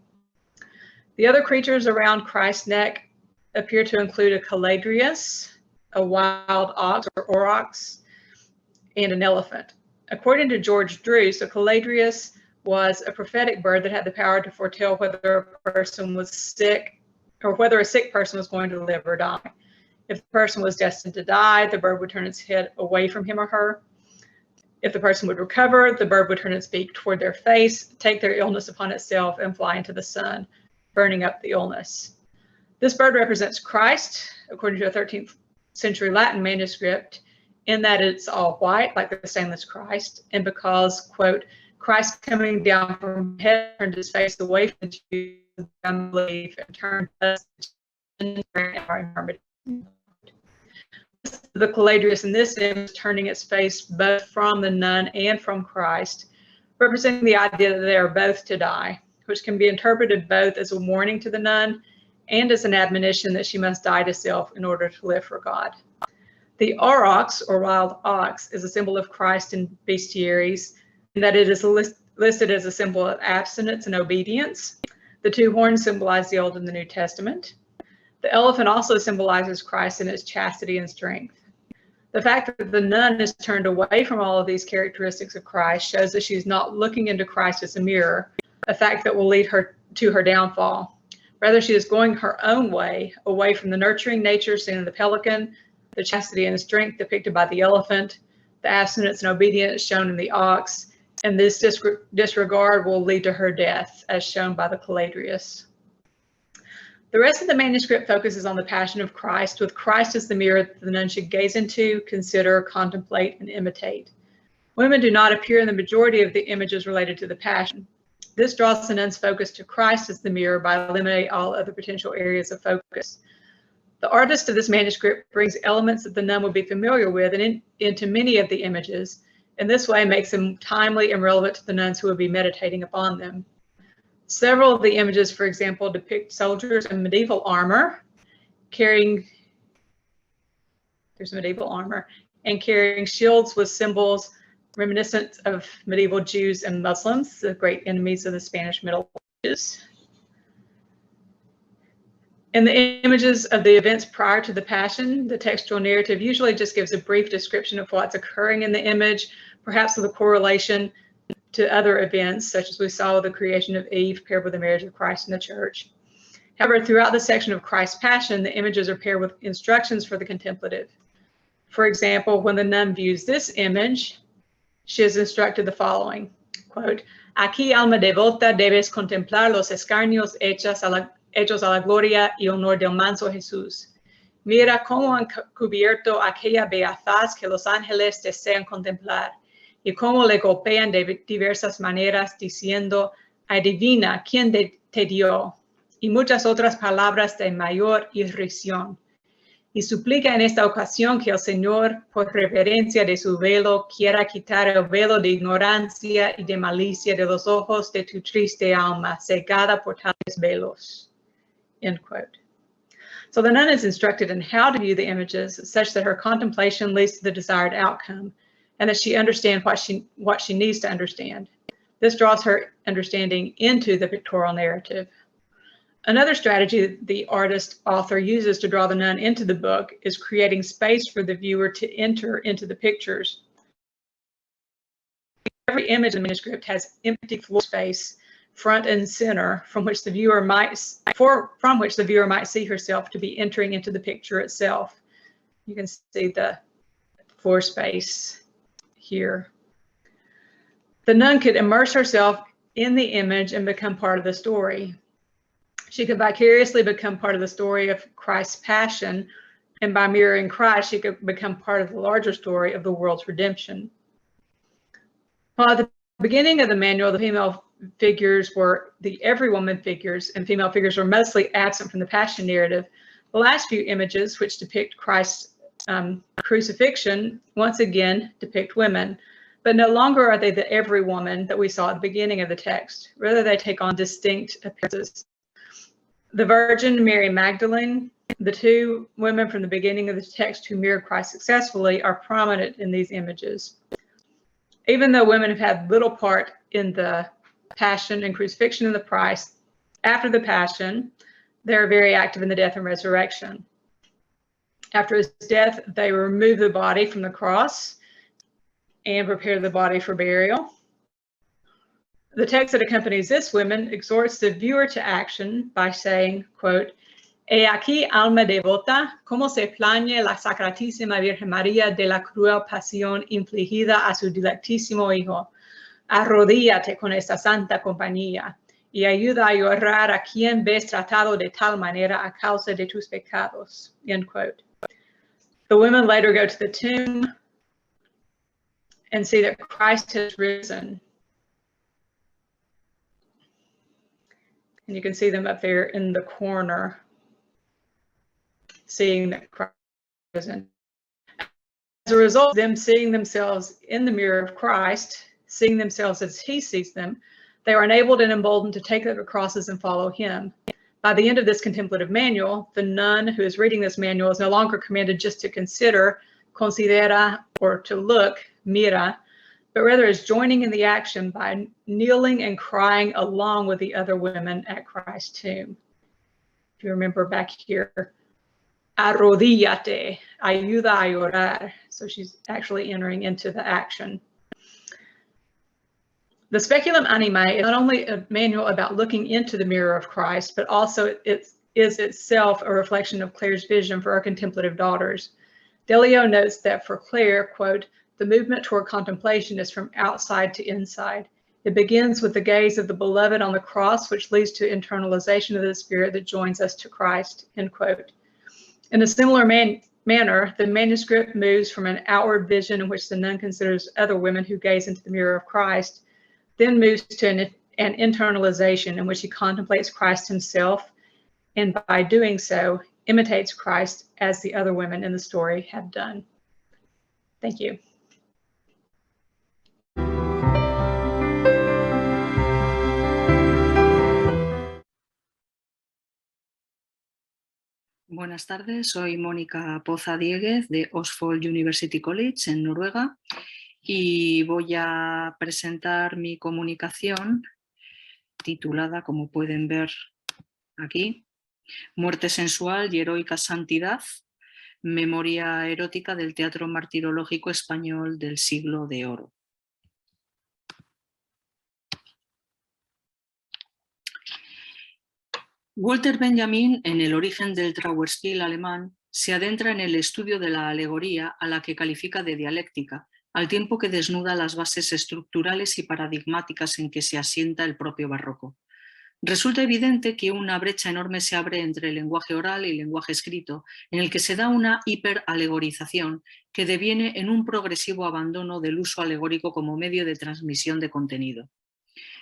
The other creatures around Christ's neck appear to include a caladrius, a wild ox or aurochs, and an elephant. According to George Druce, a caladrius was a prophetic bird that had the power to foretell whether a person was sick or whether a sick person was going to live or die. If the person was destined to die, the bird would turn its head away from him or her. If the person would recover, the bird would turn its beak toward their face, take their illness upon itself, and fly into the sun, burning up the illness. This bird represents Christ, according to a 13th century Latin manuscript, in that it's all white, like the stainless Christ, and because, quote, Christ coming down from heaven turned his face away from the Jews, unbelief, and turned us to our infirmity. The caladrius in this image turning its face both from the nun and from Christ, representing the idea that they are both to die, which can be interpreted both as a warning to the nun and as an admonition that she must die to self in order to live for God. The aurochs, or wild ox, is a symbol of Christ in bestiaries, in that it is listed as a symbol of abstinence and obedience. The two horns symbolize the Old and the New Testament. The elephant also symbolizes Christ in its chastity and strength. The fact that the nun is turned away from all of these characteristics of Christ shows that she's not looking into Christ as a mirror, a fact that will lead her to her downfall. Rather, she is going her own way, away from the nurturing nature seen in the pelican, the chastity and strength depicted by the elephant, the abstinence and obedience shown in the ox, and this disregard will lead to her death, as shown by the caladrius. The rest of the manuscript focuses on the Passion of Christ, with Christ as the mirror that the nun should gaze into, consider, contemplate, and imitate. Women do not appear in the majority of the images related to the Passion. This draws the nun's focus to Christ as the mirror by eliminating all other potential areas of focus. The artist of this manuscript brings elements that the nun would be familiar with and into many of the images, and this way makes them timely and relevant to the nuns who would be meditating upon them. Several of the images, for example, depict soldiers in medieval armor carrying shields with symbols reminiscent of medieval Jews and Muslims, the great enemies of the Spanish Middle Ages. In the images of the events prior to the Passion, the textual narrative usually just gives a brief description of what's occurring in the image, perhaps with a correlation to other events, such as we saw with the creation of Eve paired with the marriage of Christ and the church. However, throughout the section of Christ's Passion, the images are paired with instructions for the contemplative. For example, when the nun views this image, she is instructed the following, quote, "Aquí, alma devota, debes contemplar los escarnios hechos a la gloria y honor del manso Jesús. Mira cómo han cubierto aquella bella faz que los ángeles desean contemplar, y cómo le golpean de diversas maneras diciendo, adivina quién te dio, y muchas otras palabras de mayor irrisión. Y suplica en esta ocasión que el Señor, por reverencia de su velo, quiera quitar el velo de ignorancia y de malicia de los ojos de tu triste alma, cegada por tales velos." End quote. So the nun is instructed in how to view the images such that her contemplation leads to the desired outcome, and that she understands what she needs to understand. This draws her understanding into the pictorial narrative. Another strategy the author uses to draw the nun into the book is creating space for the viewer to enter into the pictures. Every image in the manuscript has empty floor space, front and center, from which the viewer might see herself to be entering into the picture itself. You can see the floor space here. The nun could immerse herself in the image and become part of the story. She could vicariously become part of the story of Christ's Passion, and by mirroring Christ, she could become part of the larger story of the world's redemption. Well, at the beginning of the manual, the female figures were the every woman figures, and female figures were mostly absent from the Passion narrative. The last few images, which depict Christ's crucifixion, once again depict women, but no longer are they the every woman that we saw at the beginning of the text. Rather, they take on distinct appearances. The Virgin Mary Magdalene, the two women from the beginning of the text who mirrored Christ successfully, are prominent in these images. Even though women have had little part in the Passion and crucifixion of the Christ, after the Passion, they're very active in the death and resurrection. After his death, they remove the body from the cross and prepare the body for burial. The text that accompanies this women exhorts the viewer to action by saying, quote, "He aquí, alma devota, como se plañe la Sacratísima Virgen María de la cruel pasión infligida a su dilectísimo Hijo. Arrodíllate con esta santa compañía y ayuda a llorar a quien ves tratado de tal manera a causa de tus pecados." End quote. The women later go to the tomb and see that Christ has risen. And you can see them up there in the corner, seeing that Christ is risen. As a result of them seeing themselves in the mirror of Christ, seeing themselves as he sees them, they are enabled and emboldened to take up their crosses and follow him. By the end of this contemplative manual, the nun who is reading this manual is no longer commanded just to consider, considera, or to look, mira, but rather is joining in the action by kneeling and crying along with the other women at Christ's tomb. If you remember back here, arrodíllate, ayuda a llorar. So she's actually entering into the action. The Speculum Animae is not only a manual about looking into the mirror of Christ, but also it is itself a reflection of Claire's vision for her contemplative daughters. Delio notes that for Claire, quote, "The movement toward contemplation is from outside to inside. It begins with the gaze of the beloved on the cross, which leads to internalization of the spirit that joins us to Christ," end quote. In a similar manner, the manuscript moves from an outward vision in which the nun considers other women who gaze into the mirror of Christ, then moves to an internalization in which he contemplates Christ himself, and by doing so, imitates Christ as the other women in the story have done. Thank you. Buenas tardes, soy Mónica Poza Dieguez de Østfold University College en Noruega y voy a presentar mi comunicación titulada, como pueden ver aquí, Muerte sensual y heroica santidad, memoria erótica del teatro martirológico español del siglo de oro. Walter Benjamin, en El origen del Trauerspiel alemán, se adentra en el estudio de la alegoría a la que califica de dialéctica, al tiempo que desnuda las bases estructurales y paradigmáticas en que se asienta el propio barroco. Resulta evidente que una brecha enorme se abre entre el lenguaje oral y el lenguaje escrito, en el que se da una hiperalegorización que deviene en un progresivo abandono del uso alegórico como medio de transmisión de contenido.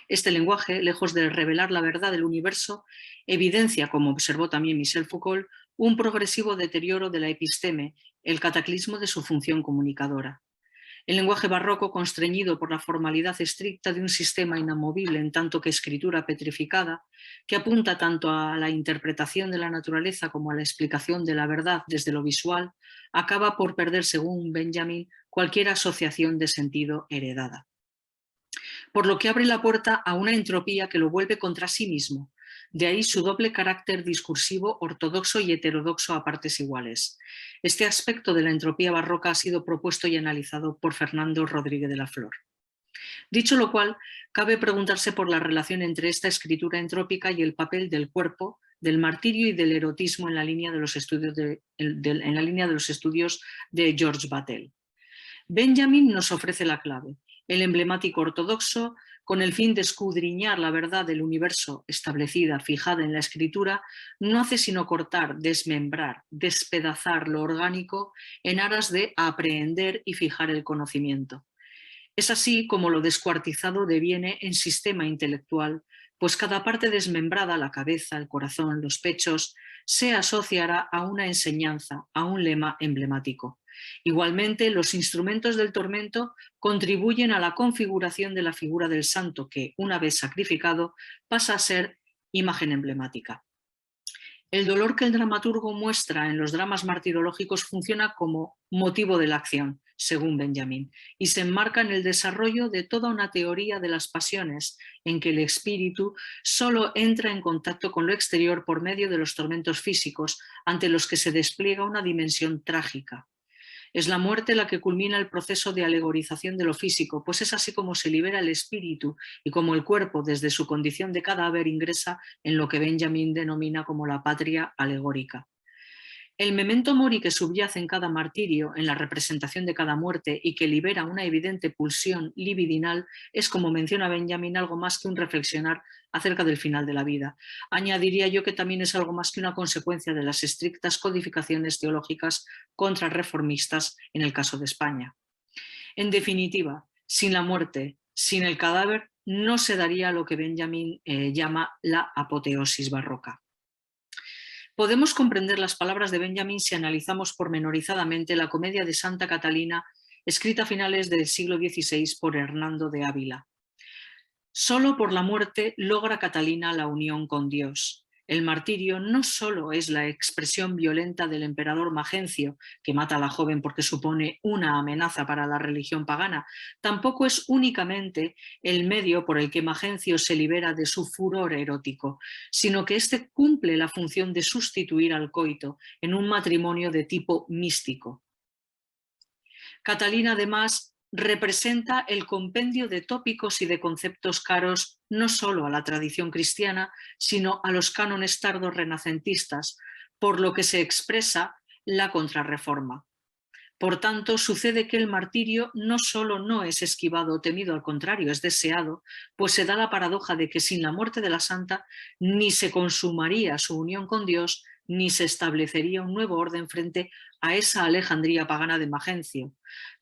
Este lenguaje, lejos de revelar la verdad del universo, evidencia, como observó también Michel Foucault, un progresivo deterioro de la episteme, el cataclismo de su función comunicadora. El lenguaje barroco, constreñido por la formalidad estricta de un sistema inamovible en tanto que escritura petrificada, que apunta tanto a la interpretación de la naturaleza como a la explicación de la verdad desde lo visual, acaba por perder, según Benjamin, cualquier asociación de sentido heredada. Por lo que abre la puerta a una entropía que lo vuelve contra sí mismo. De ahí su doble carácter discursivo, ortodoxo y heterodoxo a partes iguales. Este aspecto de la entropía barroca ha sido propuesto y analizado por Fernando Rodríguez de la Flor. Dicho lo cual, cabe preguntarse por la relación entre esta escritura entrópica y el papel del cuerpo, del martirio y del erotismo en la línea de los estudios de George Batel. Benjamin nos ofrece la clave. El emblemático ortodoxo, con el fin de escudriñar la verdad del universo establecida, fijada en la escritura, no hace sino cortar, desmembrar, despedazar lo orgánico en aras de aprehender y fijar el conocimiento. Es así como lo descuartizado deviene en sistema intelectual, pues cada parte desmembrada, la cabeza, el corazón, los pechos, se asociará a una enseñanza, a un lema emblemático. Igualmente, los instrumentos del tormento contribuyen a la configuración de la figura del santo que, una vez sacrificado, pasa a ser imagen emblemática. El dolor que el dramaturgo muestra en los dramas martirológicos funciona como motivo de la acción, según Benjamin, y se enmarca en el desarrollo de toda una teoría de las pasiones, en que el espíritu solo entra en contacto con lo exterior por medio de los tormentos físicos, ante los que se despliega una dimensión trágica. Es la muerte la que culmina el proceso de alegorización de lo físico, pues es así como se libera el espíritu y como el cuerpo, desde su condición de cadáver, ingresa en lo que Benjamin denomina como la patria alegórica. El memento mori que subyace en cada martirio, en la representación de cada muerte y que libera una evidente pulsión libidinal, es, como menciona Benjamin, algo más que un reflexionar acerca del final de la vida. Añadiría yo que también es algo más que una consecuencia de las estrictas codificaciones teológicas contrarreformistas en el caso de España. En definitiva, sin la muerte, sin el cadáver, no se daría lo que Benjamin llama la apoteosis barroca. Podemos comprender las palabras de Benjamin si analizamos pormenorizadamente la comedia de Santa Catalina, escrita a finales del siglo XVI por Hernando de Ávila. Solo por la muerte logra Catalina la unión con Dios. El martirio no solo es la expresión violenta del emperador Magencio, que mata a la joven porque supone una amenaza para la religión pagana, tampoco es únicamente el medio por el que Magencio se libera de su furor erótico, sino que éste cumple la función de sustituir al coito en un matrimonio de tipo místico. Catalina, además, representa el compendio de tópicos y de conceptos caros no solo a la tradición cristiana, sino a los cánones tardos renacentistas, por lo que se expresa la contrarreforma. Por tanto, sucede que el martirio no solo no es esquivado o temido, al contrario, es deseado, pues se da la paradoja de que sin la muerte de la santa ni se consumaría su unión con Dios, ni se establecería un nuevo orden frente a esa Alejandría pagana de Magencio.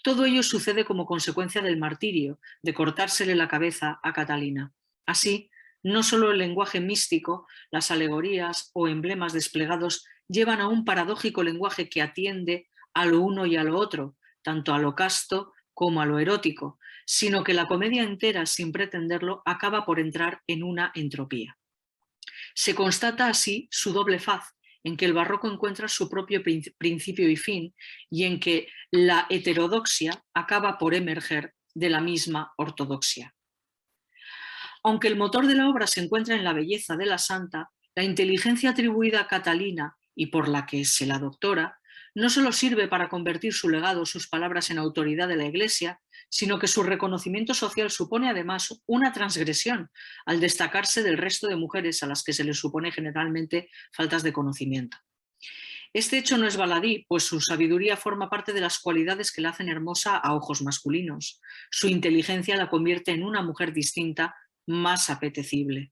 Todo ello sucede como consecuencia del martirio, de cortársele la cabeza a Catalina. Así, no solo el lenguaje místico, las alegorías o emblemas desplegados llevan a un paradójico lenguaje que atiende a lo uno y a lo otro, tanto a lo casto como a lo erótico, sino que la comedia entera, sin pretenderlo, acaba por entrar en una entropía. Se constata así su doble faz, en que el barroco encuentra su propio principio y fin, y en que la heterodoxia acaba por emerger de la misma ortodoxia. Aunque el motor de la obra se encuentra en la belleza de la santa, la inteligencia atribuida a Catalina y por la que se la doctora, no solo sirve para convertir su legado, sus palabras en autoridad de la Iglesia, sino que su reconocimiento social supone además una transgresión al destacarse del resto de mujeres a las que se les supone generalmente faltas de conocimiento. Este hecho no es baladí, pues su sabiduría forma parte de las cualidades que la hacen hermosa a ojos masculinos. Su inteligencia la convierte en una mujer distinta, más apetecible.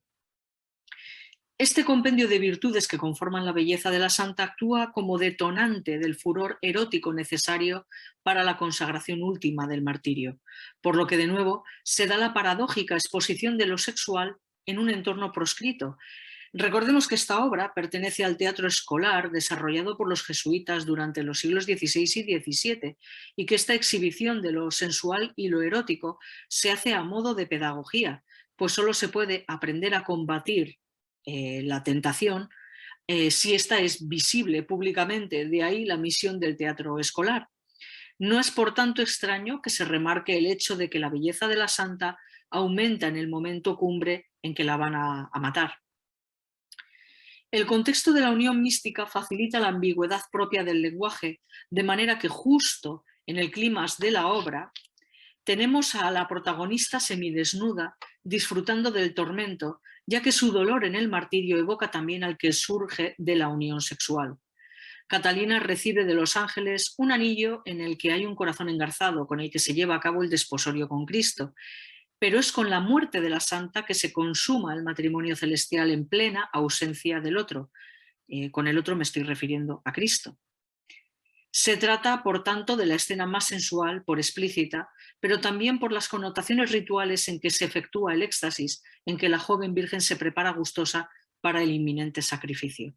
Este compendio de virtudes que conforman la belleza de la santa actúa como detonante del furor erótico necesario para la consagración última del martirio, por lo que de nuevo se da la paradójica exposición de lo sexual en un entorno proscrito. Recordemos que esta obra pertenece al teatro escolar desarrollado por los jesuitas durante los siglos XVI y XVII y que esta exhibición de lo sensual y lo erótico se hace a modo de pedagogía, pues solo se puede aprender a combatir la tentación si ésta es visible públicamente, de ahí la misión del teatro escolar. No es por tanto extraño que se remarque el hecho de que la belleza de la santa aumenta en el momento cumbre en que la van a matar. El contexto de la unión mística facilita la ambigüedad propia del lenguaje, de manera que justo en el clímax de la obra tenemos a la protagonista semidesnuda disfrutando del tormento, ya que su dolor en el martirio evoca también al que surge de la unión sexual. Catalina recibe de los ángeles un anillo en el que hay un corazón engarzado con el que se lleva a cabo el desposorio con Cristo, pero es con la muerte de la santa que se consuma el matrimonio celestial en plena ausencia del otro. Con el otro me estoy refiriendo a Cristo. Se trata, por tanto, de la escena más sensual, por explícita, pero también por las connotaciones rituales en que se efectúa el éxtasis, en que la joven virgen se prepara gustosa para el inminente sacrificio.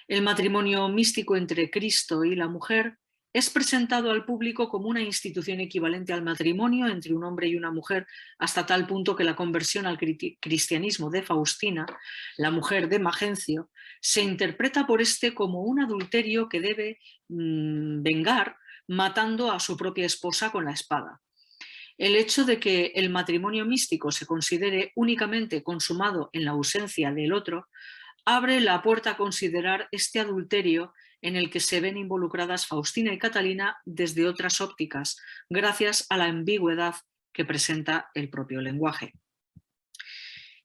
El matrimonio místico entre Cristo y la mujer es presentado al público como una institución equivalente al matrimonio entre un hombre y una mujer, hasta tal punto que la conversión al cristianismo de Faustina, la mujer de Magencio, se interpreta por este como un adulterio que debe vengar matando a su propia esposa con la espada. El hecho de que el matrimonio místico se considere únicamente consumado en la ausencia del otro abre la puerta a considerar este adulterio en el que se ven involucradas Faustina y Catalina desde otras ópticas, gracias a la ambigüedad que presenta el propio lenguaje.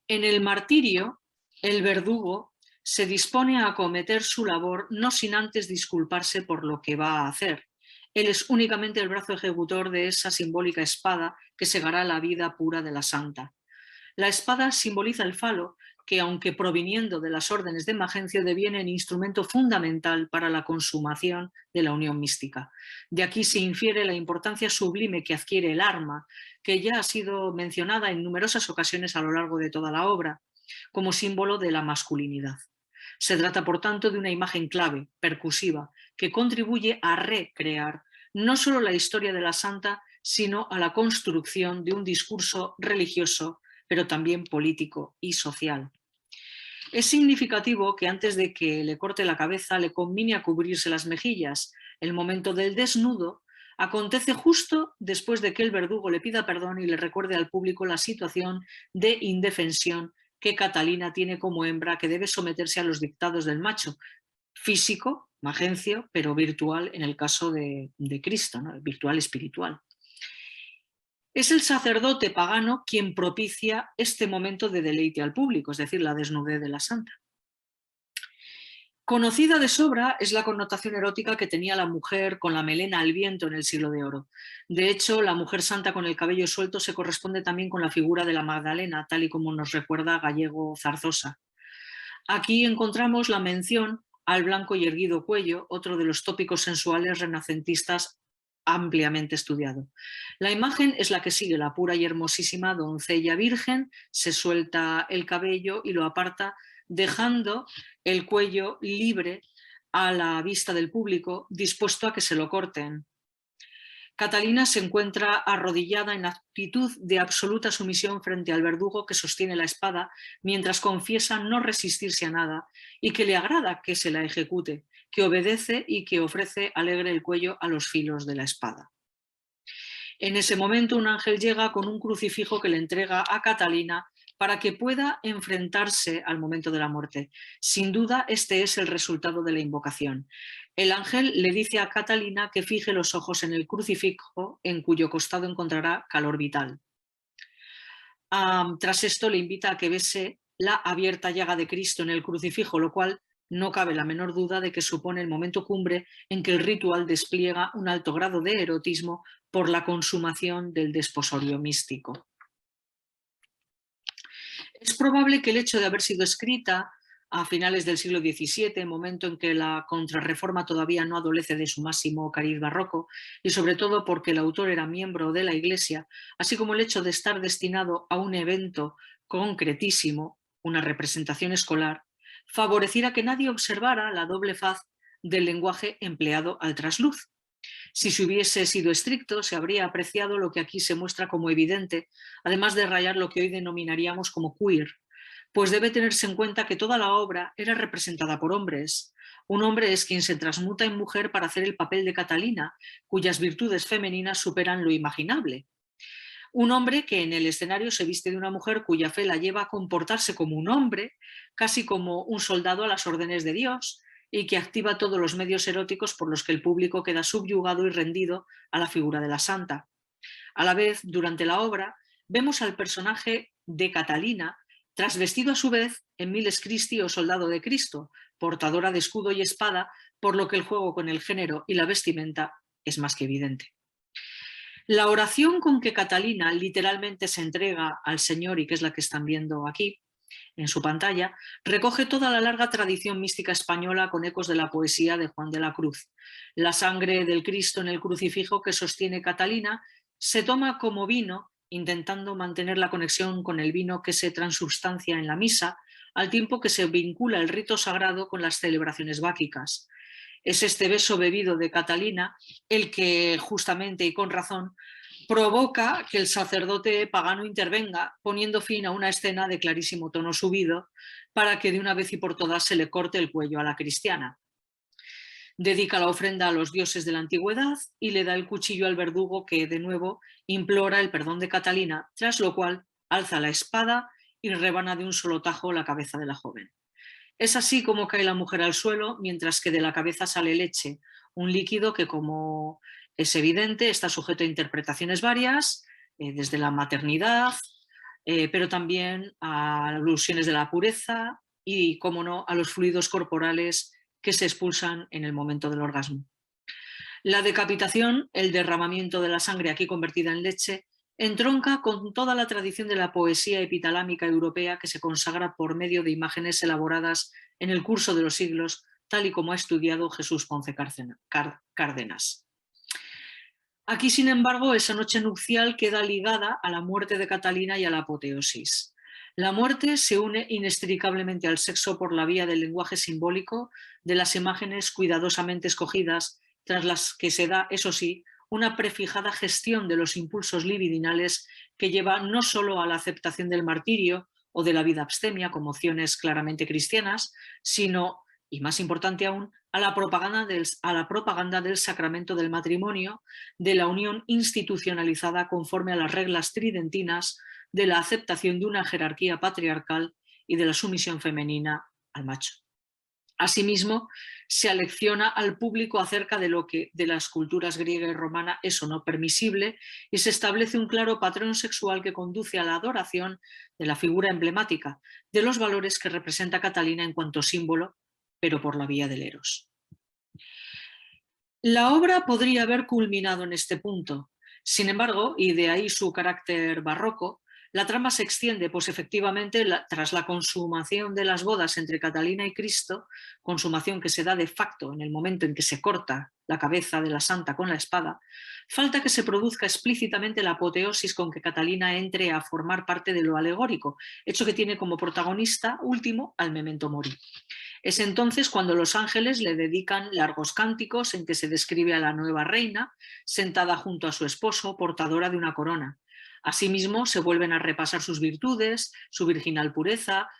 En el martirio, el verdugo se dispone a acometer su labor no sin antes disculparse por lo que va a hacer. Él es únicamente el brazo ejecutor de esa simbólica espada que segará la vida pura de la santa. La espada simboliza el falo, que aunque proviniendo de las órdenes de Magencio deviene instrumento fundamental para la consumación de la unión mística. De aquí se infiere la importancia sublime que adquiere el arma, que ya ha sido mencionada en numerosas ocasiones a lo largo de toda la obra, como símbolo de la masculinidad. Se trata, por tanto, de una imagen clave, percusiva, que contribuye a recrear no solo la historia de la santa, sino a la construcción de un discurso religioso, pero también político y social. Es significativo que antes de que le corte la cabeza le convine a cubrirse las mejillas. El momento del desnudo acontece justo después de que el verdugo le pida perdón y le recuerde al público la situación de indefensión que Catalina tiene como hembra, que debe someterse a los dictados del macho, físico, Magencio, pero virtual en el caso de Cristo, ¿no? Virtual espiritual. Es el sacerdote pagano quien propicia este momento de deleite al público, es decir, la desnudez de la santa. Conocida de sobra es la connotación erótica que tenía la mujer con la melena al viento en el Siglo de Oro. De hecho, la mujer santa con el cabello suelto se corresponde también con la figura de la Magdalena, tal y como nos recuerda Gallego Zarzosa. Aquí encontramos la mención al blanco y erguido cuello, otro de los tópicos sensuales renacentistas ampliamente estudiado. La imagen es la que sigue: la pura y hermosísima doncella virgen se suelta el cabello y lo aparta, dejando el cuello libre a la vista del público, dispuesto a que se lo corten. Catalina se encuentra arrodillada en actitud de absoluta sumisión frente al verdugo que sostiene la espada, mientras confiesa no resistirse a nada y que le agrada que se la ejecute, que obedece y que ofrece alegre el cuello a los filos de la espada. En ese momento un ángel llega con un crucifijo que le entrega a Catalina para que pueda enfrentarse al momento de la muerte. Sin duda, este es el resultado de la invocación. El ángel le dice a Catalina que fije los ojos en el crucifijo, en cuyo costado encontrará calor vital. Tras esto le invita a que bese la abierta llaga de Cristo en el crucifijo, lo cual no cabe la menor duda de que supone el momento cumbre en que el ritual despliega un alto grado de erotismo por la consumación del desposorio místico. Es probable que el hecho de haber sido escrita a finales del siglo XVII, momento en que la Contrarreforma todavía no adolece de su máximo cariz barroco, y sobre todo porque el autor era miembro de la Iglesia, así como el hecho de estar destinado a un evento concretísimo, una representación escolar, favoreciera que nadie observara la doble faz del lenguaje empleado al trasluz. Si se hubiese sido estricto, se habría apreciado lo que aquí se muestra como evidente, además de rayar lo que hoy denominaríamos como queer, pues debe tenerse en cuenta que toda la obra era representada por hombres. Un hombre es quien se transmuta en mujer para hacer el papel de Catalina, cuyas virtudes femeninas superan lo imaginable. Un hombre que en el escenario se viste de una mujer cuya fe la lleva a comportarse como un hombre, casi como un soldado a las órdenes de Dios, y que activa todos los medios eróticos por los que el público queda subyugado y rendido a la figura de la santa. A la vez, durante la obra, vemos al personaje de Catalina trasvestido a su vez en Miles Christi o soldado de Cristo, portadora de escudo y espada, por lo que el juego con el género y la vestimenta es más que evidente. La oración con que Catalina literalmente se entrega al Señor, y que es la que están viendo aquí en su pantalla, recoge toda la larga tradición mística española con ecos de la poesía de Juan de la Cruz. La sangre del Cristo en el crucifijo que sostiene Catalina se toma como vino, intentando mantener la conexión con el vino que se transubstancia en la misa, al tiempo que se vincula el rito sagrado con las celebraciones báquicas. Es este beso bebido de Catalina el que, justamente y con razón, provoca que el sacerdote pagano intervenga, poniendo fin a una escena de clarísimo tono subido, para que de una vez y por todas se le corte el cuello a la cristiana. Dedica la ofrenda a los dioses de la antigüedad y le da el cuchillo al verdugo que, de nuevo, implora el perdón de Catalina, tras lo cual alza la espada y rebana de un solo tajo la cabeza de la joven. Es así como cae la mujer al suelo, mientras que de la cabeza sale leche, un líquido que, como es evidente, está sujeto a interpretaciones varias, desde la maternidad, pero también a alusiones de la pureza y, como no, a los fluidos corporales que se expulsan en el momento del orgasmo. La decapitación, el derramamiento de la sangre aquí convertida en leche, entronca con toda la tradición de la poesía epitalámica europea que se consagra por medio de imágenes elaboradas en el curso de los siglos, tal y como ha estudiado Jesús Ponce Cárdenas. Aquí, sin embargo, esa noche nupcial queda ligada a la muerte de Catalina y a la apoteosis. La muerte se une inextricablemente al sexo por la vía del lenguaje simbólico, de las imágenes cuidadosamente escogidas, tras las que se da, eso sí, una prefijada gestión de los impulsos libidinales que lleva no solo a la aceptación del martirio o de la vida abstemia como opciones claramente cristianas, sino, y más importante aún, a la propaganda del sacramento del matrimonio, de la unión institucionalizada conforme a las reglas tridentinas, de la aceptación de una jerarquía patriarcal y de la sumisión femenina al macho. Asimismo, se alecciona al público acerca de lo que de las culturas griega y romana es o no permisible y se establece un claro patrón sexual que conduce a la adoración de la figura emblemática, de los valores que representa Catalina en cuanto símbolo, pero por la vía del eros. La obra podría haber culminado en este punto. Sin embargo, y de ahí su carácter barroco, la trama se extiende, pues efectivamente, tras la consumación de las bodas entre Catalina y Cristo, consumación que se da de facto en el momento en que se corta la cabeza de la santa con la espada, falta que se produzca explícitamente la apoteosis con que Catalina entre a formar parte de lo alegórico, hecho que tiene como protagonista último al memento mori. Es entonces cuando los ángeles le dedican largos cánticos en que se describe a la nueva reina, sentada junto a su esposo, portadora de una corona. Asimismo, se vuelven a repasar sus virtudes, su virginal pureza,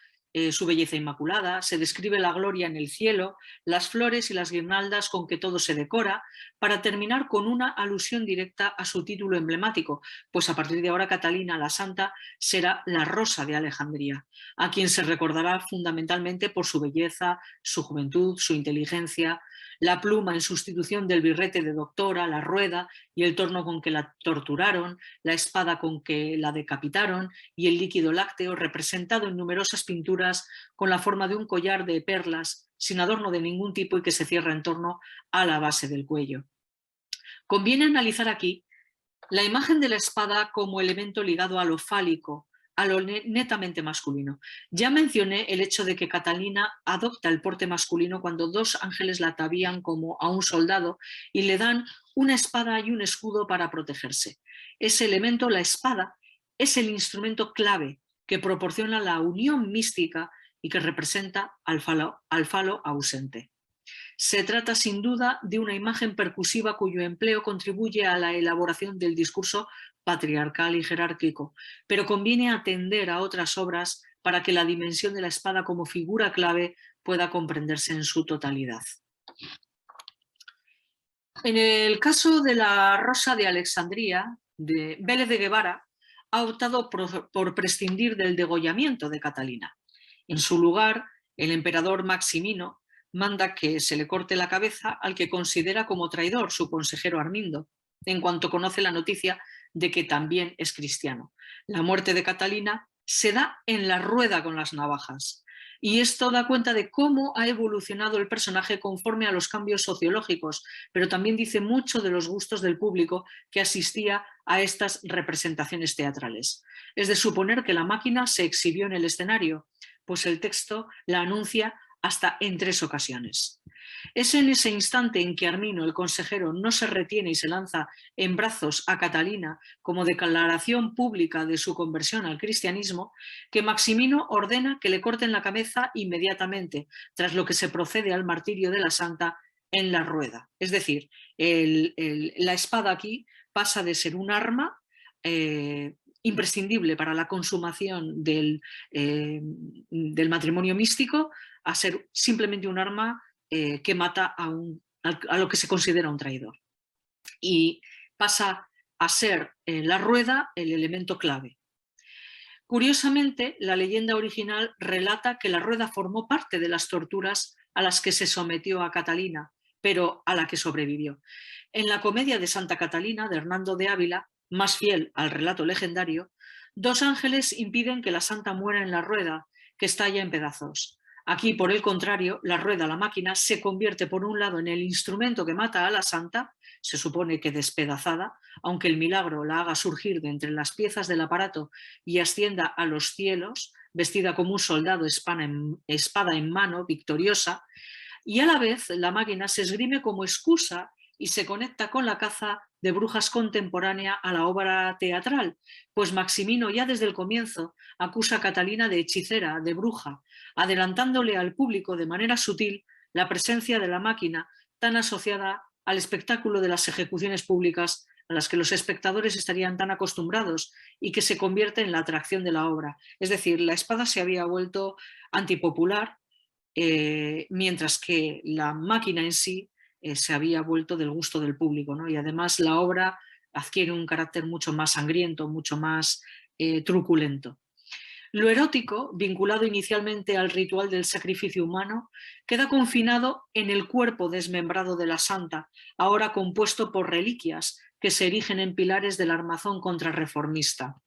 su belleza inmaculada, se describe la gloria en el cielo, las flores y las guirnaldas con que todo se decora, para terminar con una alusión directa a su título emblemático, pues a partir de ahora Catalina la Santa será la Rosa de Alejandría, a quien se recordará fundamentalmente por su belleza, su juventud, su inteligencia, la pluma en sustitución del birrete de doctora, la rueda y el torno con que la torturaron, la espada con que la decapitaron y el líquido lácteo representado en numerosas pinturas con la forma de un collar de perlas sin adorno de ningún tipo y que se cierra en torno a la base del cuello. Conviene analizar aquí la imagen de la espada como elemento ligado a lo fálico, a lo netamente masculino. Ya mencioné el hecho de que Catalina adopta el porte masculino cuando dos ángeles la atavían como a un soldado y le dan una espada y un escudo para protegerse. Ese elemento, la espada, es el instrumento clave que proporciona la unión mística y que representa al falo ausente. Se trata sin duda de una imagen percusiva cuyo empleo contribuye a la elaboración del discurso patriarcal y jerárquico, pero conviene atender a otras obras para que la dimensión de la espada como figura clave pueda comprenderse en su totalidad. En el caso de la Rosa de Alejandría, Vélez de Guevara ha optado por prescindir del degollamiento de Catalina. En su lugar, el emperador Maximino manda que se le corte la cabeza al que considera como traidor, su consejero Armindo, en cuanto conoce la noticia de que también es cristiano. La muerte de Catalina se da en la rueda con las navajas. Y esto da cuenta de cómo ha evolucionado el personaje conforme a los cambios sociológicos, pero también dice mucho de los gustos del público que asistía a estas representaciones teatrales. Es de suponer que la máquina se exhibió en el escenario, pues el texto la anuncia hasta en 3 ocasiones. Es en ese instante en que Armino, el consejero, no se retiene y se lanza en brazos a Catalina como declaración pública de su conversión al cristianismo, que Maximino ordena que le corten la cabeza inmediatamente, tras lo que se procede al martirio de la santa en la rueda. Es decir, la espada aquí pasa de ser un arma imprescindible para la consumación del matrimonio místico a ser simplemente un arma que mata a lo que se considera un traidor. Y pasa a ser la rueda el elemento clave. Curiosamente, la leyenda original relata que la rueda formó parte de las torturas a las que se sometió a Catalina, pero a la que sobrevivió. En la comedia de Santa Catalina, de Hernando de Ávila, más fiel al relato legendario, dos ángeles impiden que la santa muera en la rueda, que estalla en pedazos. Aquí, por el contrario, la rueda, la máquina, se convierte por un lado en el instrumento que mata a la santa, se supone que despedazada, aunque el milagro la haga surgir de entre las piezas del aparato y ascienda a los cielos, vestida como un soldado, espada en mano, victoriosa, y a la vez la máquina se esgrime como excusa y se conecta con la caza de brujas contemporánea a la obra teatral, pues Maximino ya desde el comienzo acusa a Catalina de hechicera, de bruja, adelantándole al público de manera sutil la presencia de la máquina tan asociada al espectáculo de las ejecuciones públicas a las que los espectadores estarían tan acostumbrados y que se convierte en la atracción de la obra. Es decir, la espada se había vuelto antipopular, mientras que la máquina en sí se había vuelto del gusto del público, ¿no? Y además la obra adquiere un carácter mucho más sangriento, mucho más truculento. Lo erótico, vinculado inicialmente al ritual del sacrificio humano, queda confinado en el cuerpo desmembrado de la santa, ahora compuesto por reliquias que se erigen en pilares del armazón contrarreformista,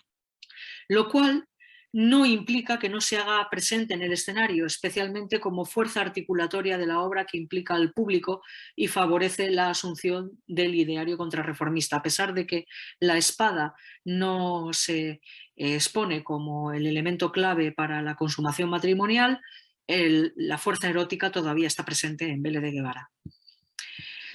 lo cual no implica que no se haga presente en el escenario, especialmente como fuerza articulatoria de la obra que implica al público y favorece la asunción del ideario contrarreformista. A pesar de que la espada no se expone como el elemento clave para la consumación matrimonial, la fuerza erótica todavía está presente en Vélez de Guevara.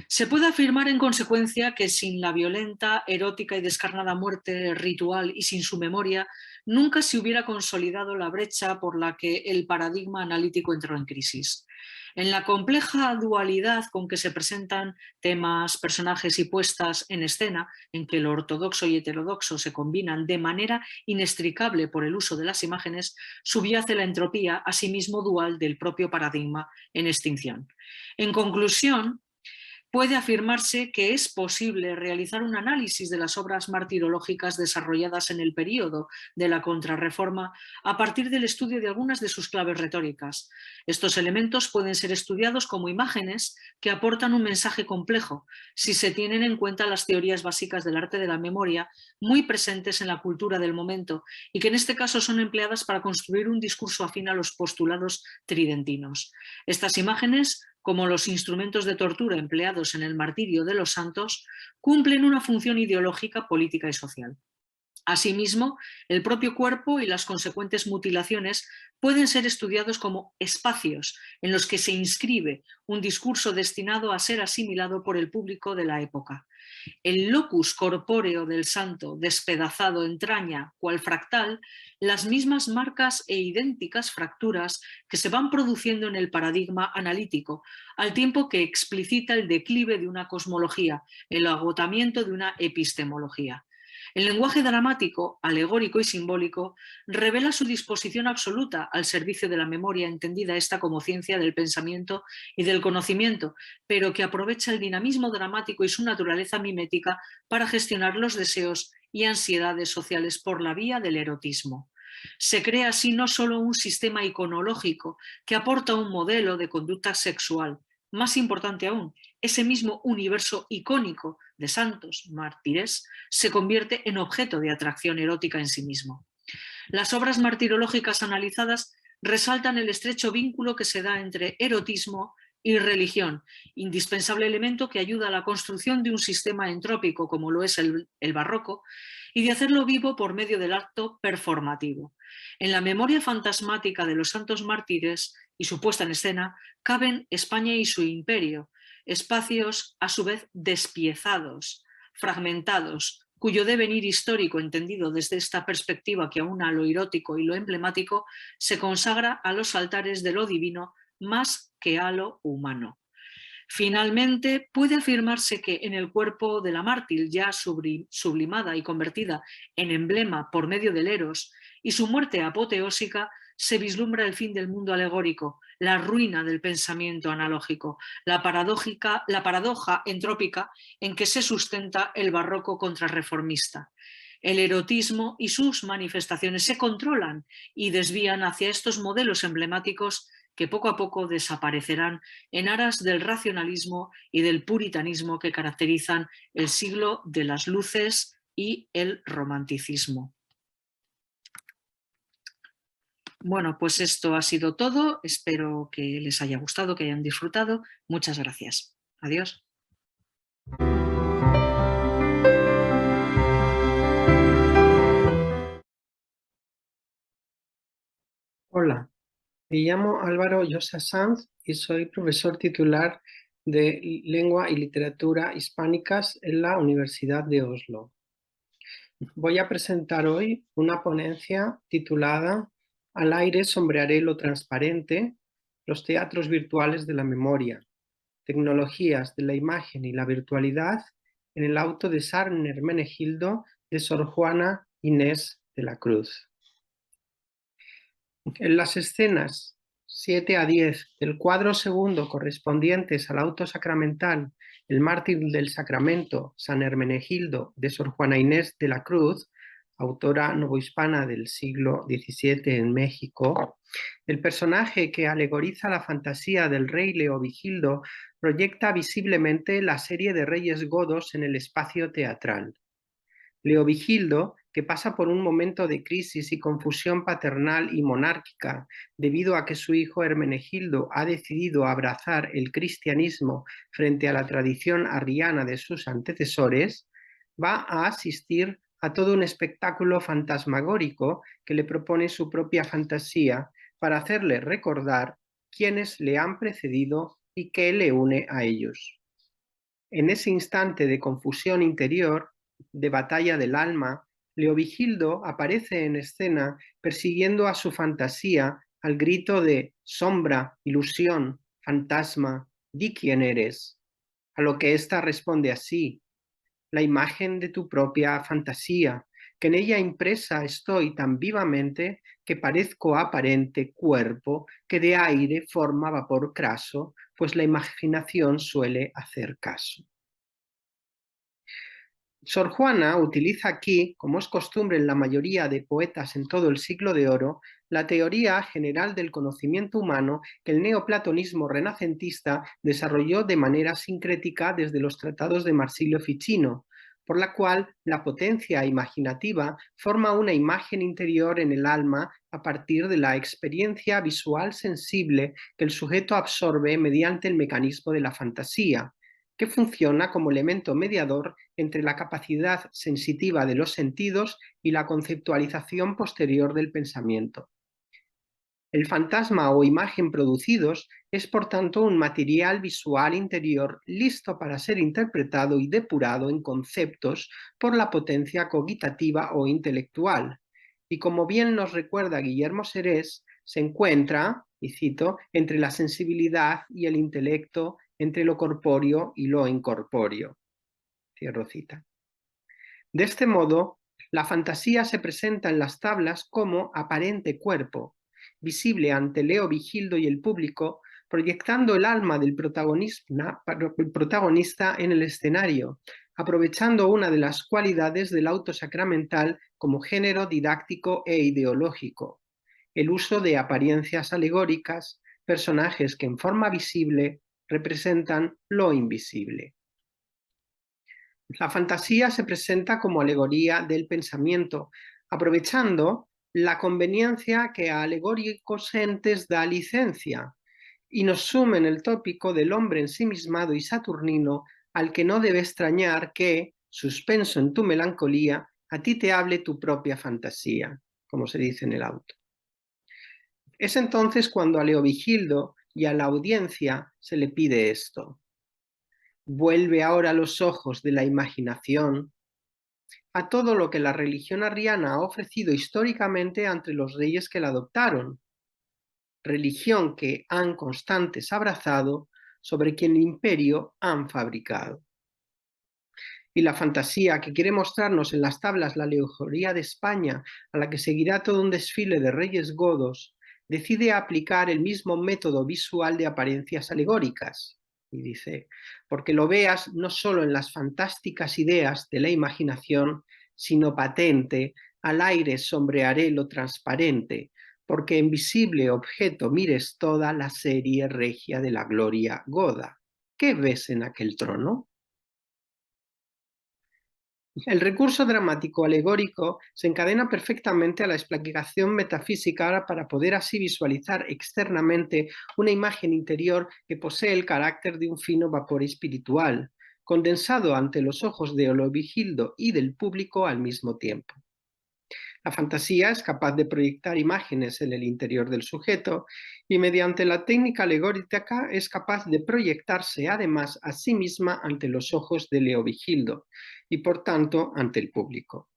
Se puede afirmar en consecuencia que sin la violenta, erótica y descarnada muerte ritual y sin su memoria, nunca se hubiera consolidado la brecha por la que el paradigma analítico entró en crisis. En la compleja dualidad con que se presentan temas, personajes y puestas en escena, en que lo ortodoxo y heterodoxo se combinan de manera inextricable por el uso de las imágenes, subyace la entropía, asimismo dual, del propio paradigma en extinción. En conclusión, puede afirmarse que es posible realizar un análisis de las obras martirológicas desarrolladas en el período de la Contrarreforma a partir del estudio de algunas de sus claves retóricas. Estos elementos pueden ser estudiados como imágenes que aportan un mensaje complejo, si se tienen en cuenta las teorías básicas del arte de la memoria muy presentes en la cultura del momento y que en este caso son empleadas para construir un discurso afín a los postulados tridentinos. Estas imágenes, como los instrumentos de tortura empleados en el martirio de los santos, cumplen una función ideológica, política y social. Asimismo, el propio cuerpo y las consecuentes mutilaciones pueden ser estudiados como espacios en los que se inscribe un discurso destinado a ser asimilado por el público de la época. El locus corpóreo del santo despedazado entraña, cual fractal, las mismas marcas e idénticas fracturas que se van produciendo en el paradigma analítico, al tiempo que explicita el declive de una cosmología, el agotamiento de una epistemología. El lenguaje dramático, alegórico y simbólico revela su disposición absoluta al servicio de la memoria, entendida esta como ciencia del pensamiento y del conocimiento, pero que aprovecha el dinamismo dramático y su naturaleza mimética para gestionar los deseos y ansiedades sociales por la vía del erotismo. Se crea así no solo un sistema iconológico que aporta un modelo de conducta sexual, más importante aún, ese mismo universo icónico de santos, mártires, se convierte en objeto de atracción erótica en sí mismo. Las obras martirológicas analizadas resaltan el estrecho vínculo que se da entre erotismo y religión, indispensable elemento que ayuda a la construcción de un sistema entrópico como lo es el barroco, y de hacerlo vivo por medio del acto performativo. En la memoria fantasmática de los santos mártires y su puesta en escena caben España y su imperio, espacios a su vez despiezados, fragmentados, cuyo devenir histórico entendido desde esta perspectiva que aúna lo erótico y lo emblemático, se consagra a los altares de lo divino más que a lo humano. Finalmente, puede afirmarse que en el cuerpo de la mártir, ya sublimada y convertida en emblema por medio del Eros, y su muerte apoteósica, se vislumbra el fin del mundo alegórico, la ruina del pensamiento analógico, la paradoja entrópica en que se sustenta el barroco contrarreformista. El erotismo y sus manifestaciones se controlan y desvían hacia estos modelos emblemáticos que poco a poco desaparecerán en aras del racionalismo y del puritanismo que caracterizan el siglo de las luces y el romanticismo. Bueno, pues esto ha sido todo. Espero que les haya gustado, que hayan disfrutado. Muchas gracias. Adiós. Hola, me llamo Álvaro Llosa Sanz y soy profesor titular de Lengua y Literatura Hispánicas en la Universidad de Oslo. Voy a presentar hoy una ponencia titulada Al aire sombrearé lo transparente, los teatros virtuales de la memoria, tecnologías de la imagen y la virtualidad en el auto de San Hermenegildo de Sor Juana Inés de la Cruz. En las escenas 7 a 10 del cuadro segundo correspondientes al auto sacramental El mártir del sacramento, San Hermenegildo de Sor Juana Inés de la Cruz, autora novohispana del siglo XVII en México, el personaje que alegoriza la fantasía del rey Leovigildo proyecta visiblemente la serie de reyes godos en el espacio teatral. Leovigildo, que pasa por un momento de crisis y confusión paternal y monárquica debido a que su hijo Hermenegildo ha decidido abrazar el cristianismo frente a la tradición arriana de sus antecesores, va a asistir a todo un espectáculo fantasmagórico que le propone su propia fantasía para hacerle recordar quiénes le han precedido y qué le une a ellos. En ese instante de confusión interior, de batalla del alma, Leovigildo aparece en escena persiguiendo a su fantasía al grito de sombra, ilusión, fantasma, di quién eres, a lo que ésta responde así: la imagen de tu propia fantasía, que en ella impresa estoy tan vivamente que parezco aparente cuerpo que de aire forma vapor craso, pues la imaginación suele hacer caso. Sor Juana utiliza aquí, como es costumbre en la mayoría de poetas en todo el siglo de oro, la teoría general del conocimiento humano que el neoplatonismo renacentista desarrolló de manera sincrética desde los tratados de Marsilio Ficino, por la cual la potencia imaginativa forma una imagen interior en el alma a partir de la experiencia visual sensible que el sujeto absorbe mediante el mecanismo de la fantasía, que funciona como elemento mediador entre la capacidad sensitiva de los sentidos y la conceptualización posterior del pensamiento. El fantasma o imagen producidos es, por tanto, un material visual interior listo para ser interpretado y depurado en conceptos por la potencia cogitativa o intelectual. Y como bien nos recuerda Guillermo Serés, se encuentra, y cito, entre la sensibilidad y el intelecto, entre lo corpóreo y lo incorpóreo. Cierro cita. De este modo, la fantasía se presenta en las tablas como aparente cuerpo, visible ante Leovigildo y el público, proyectando el alma del protagonista en el escenario, aprovechando una de las cualidades del auto sacramental como género didáctico e ideológico, el uso de apariencias alegóricas, personajes que en forma visible representan lo invisible. La fantasía se presenta como alegoría del pensamiento, aprovechando la conveniencia que a alegóricos entes da licencia, y nos sume en el tópico del hombre ensimismado y saturnino, al que no debe extrañar que, suspenso en tu melancolía, a ti te hable tu propia fantasía, como se dice en el auto. Es entonces cuando a Leovigildo y a la audiencia se le pide esto. Vuelve ahora los ojos de la imaginación a todo lo que la religión arriana ha ofrecido históricamente ante los reyes que la adoptaron, religión que han constantes abrazado, sobre quien el imperio han fabricado. Y la fantasía que quiere mostrarnos en las tablas la alegoría de España, a la que seguirá todo un desfile de reyes godos, decide aplicar el mismo método visual de apariencias alegóricas. Y dice, porque lo veas no solo en las fantásticas ideas de la imaginación, sino patente, al aire sombrearé lo transparente, porque en visible objeto mires toda la serie regia de la gloria goda. ¿Qué ves en aquel trono? El recurso dramático alegórico se encadena perfectamente a la explicación metafísica para poder así visualizar externamente una imagen interior que posee el carácter de un fino vapor espiritual, condensado ante los ojos de Leovigildo y del público al mismo tiempo. La fantasía es capaz de proyectar imágenes en el interior del sujeto y mediante la técnica alegórica es capaz de proyectarse además a sí misma ante los ojos de Leovigildo y por tanto ante el público.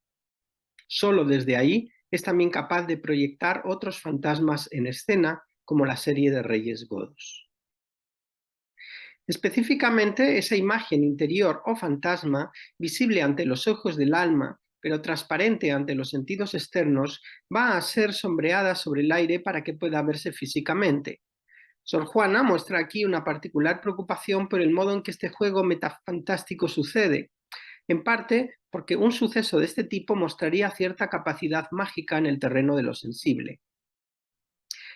Solo desde ahí es también capaz de proyectar otros fantasmas en escena como la serie de reyes godos. Específicamente, esa imagen interior o fantasma, visible ante los ojos del alma, pero transparente ante los sentidos externos, va a ser sombreada sobre el aire para que pueda verse físicamente. Sor Juana muestra aquí una particular preocupación por el modo en que este juego metafantástico sucede, en parte porque un suceso de este tipo mostraría cierta capacidad mágica en el terreno de lo sensible.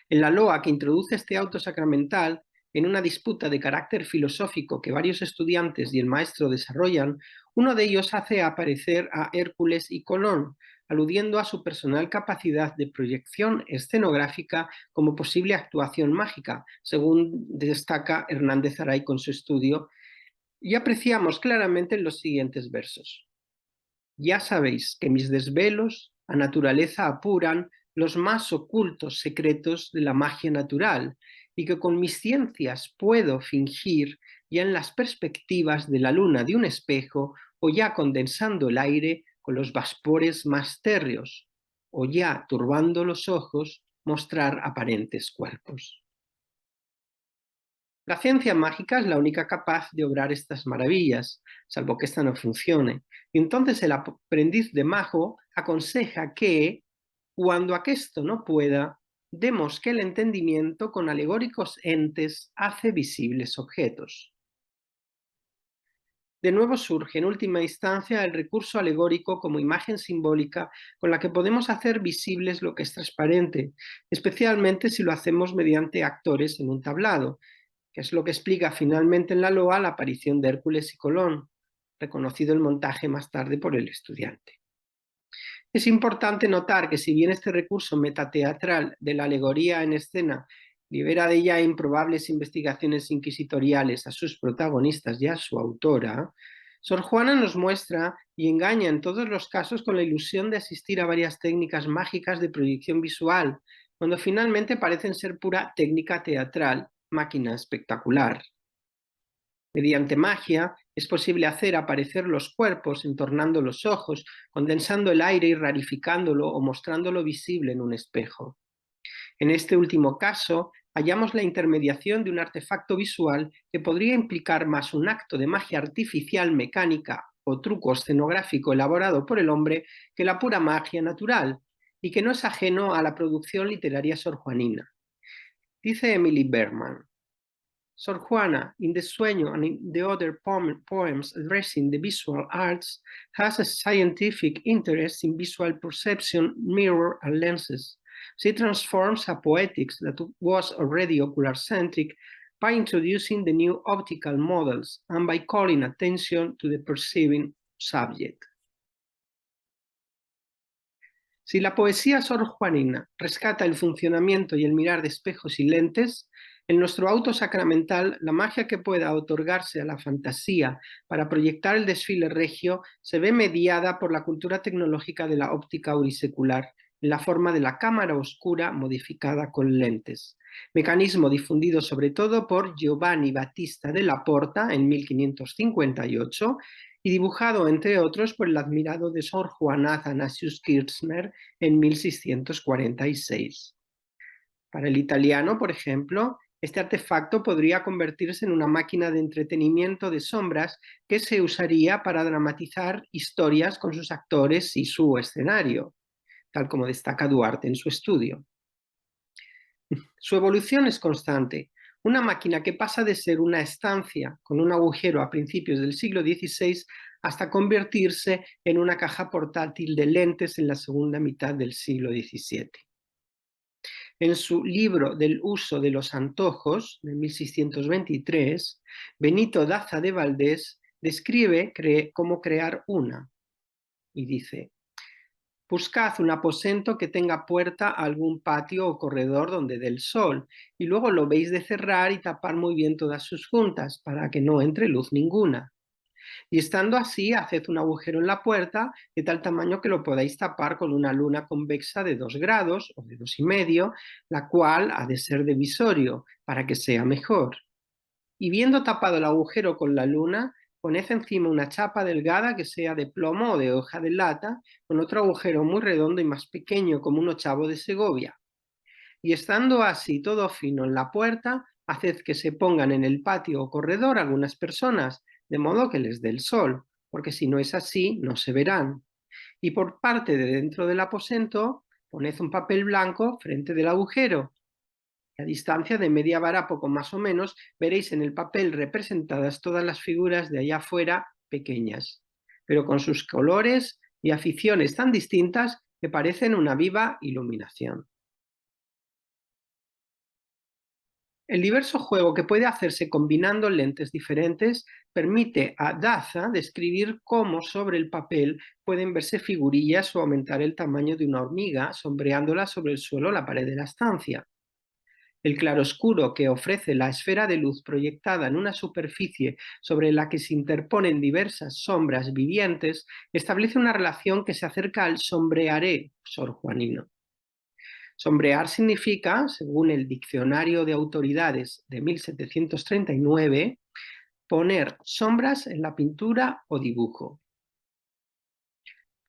En la loa que introduce este auto sacramental, en una disputa de carácter filosófico que varios estudiantes y el maestro desarrollan, uno de ellos hace aparecer a Hércules y Colón, aludiendo a su personal capacidad de proyección escenográfica como posible actuación mágica, según destaca Hernández Aray con su estudio, y apreciamos claramente en los siguientes versos. Ya sabéis que mis desvelos a naturaleza apuran los más ocultos secretos de la magia natural, y que con mis ciencias puedo fingir ya en las perspectivas de la luna de un espejo, o ya condensando el aire con los vapores más térreos, o ya turbando los ojos, mostrar aparentes cuerpos. La ciencia mágica es la única capaz de obrar estas maravillas, salvo que ésta no funcione. Y entonces el aprendiz de mago aconseja que, cuando aquesto no pueda, demos que el entendimiento con alegóricos entes hace visibles objetos. De nuevo surge en última instancia el recurso alegórico como imagen simbólica con la que podemos hacer visibles lo que es transparente, especialmente si lo hacemos mediante actores en un tablado, que es lo que explica finalmente en la loa la aparición de Hércules y Colón, reconocido el montaje más tarde por el estudiante. Es importante notar que si bien este recurso metateatral de la alegoría en escena libera de ya improbables investigaciones inquisitoriales a sus protagonistas y a su autora, Sor Juana nos muestra y engaña en todos los casos con la ilusión de asistir a varias técnicas mágicas de proyección visual, cuando finalmente parecen ser pura técnica teatral, máquina espectacular. Mediante magia es posible hacer aparecer los cuerpos entornando los ojos, condensando el aire y rarificándolo o mostrándolo visible en un espejo. En este último caso, hallamos la intermediación de un artefacto visual que podría implicar más un acto de magia artificial mecánica o truco escenográfico elaborado por el hombre que la pura magia natural, y que no es ajeno a la producción literaria sorjuanina. Dice Emily Berman, Sor Juana, in The Sueño and in the other poems addressing the visual arts, has a scientific interest in visual perception, mirror, and lenses. She transforms a poetics that was already ocular-centric by introducing the new optical models and by calling attention to the perceiving subject. Si la poesía sorjuanina rescata el funcionamiento y el mirar de espejos y lentes, en nuestro auto sacramental, la magia que pueda otorgarse a la fantasía para proyectar el desfile regio se ve mediada por la cultura tecnológica de la óptica aurisecular, en la forma de la cámara oscura modificada con lentes, mecanismo difundido sobre todo por Giovanni Battista della Porta en 1558 y dibujado, entre otros, por el admirado de Sor Juan Athanasius Kirchner en 1646. Para el italiano, por ejemplo, este artefacto podría convertirse en una máquina de entretenimiento de sombras que se usaría para dramatizar historias con sus actores y su escenario, tal como destaca Duarte en su estudio. Su evolución es constante. Una máquina que pasa de ser una estancia con un agujero a principios del siglo XVI hasta convertirse en una caja portátil de lentes en la segunda mitad del siglo XVII. En su libro del uso de los antojos, de 1623, Benito Daza de Valdés describe cómo crear una. Y dice: buscad un aposento que tenga puerta a algún patio o corredor donde dé el sol, y luego lo veis de cerrar y tapar muy bien todas sus juntas, para que no entre luz ninguna. Y estando así, haced un agujero en la puerta de tal tamaño que lo podáis tapar con una luna convexa de 2 grados o de 2,5, la cual ha de ser de visorio, para que sea mejor. Y viendo tapado el agujero con la luna, poned encima una chapa delgada que sea de plomo o de hoja de lata, con otro agujero muy redondo y más pequeño, como un ochavo de Segovia. Y estando así todo fino en la puerta, haced que se pongan en el patio o corredor algunas personas, de modo que les dé el sol, porque si no es así, no se verán. Y por parte de dentro del aposento, poned un papel blanco frente del agujero. A distancia de media vara, poco más o menos, veréis en el papel representadas todas las figuras de allá afuera pequeñas, pero con sus colores y aficiones tan distintas que parecen una viva iluminación. El diverso juego que puede hacerse combinando lentes diferentes permite a Daza describir cómo sobre el papel pueden verse figurillas o aumentar el tamaño de una hormiga, sombreándola sobre el suelo o la pared de la estancia. El claroscuro que ofrece la esfera de luz proyectada en una superficie sobre la que se interponen diversas sombras vivientes establece una relación que se acerca al sombrearé sorjuanino. Sombrear significa, según el Diccionario de Autoridades de 1739, poner sombras en la pintura o dibujo.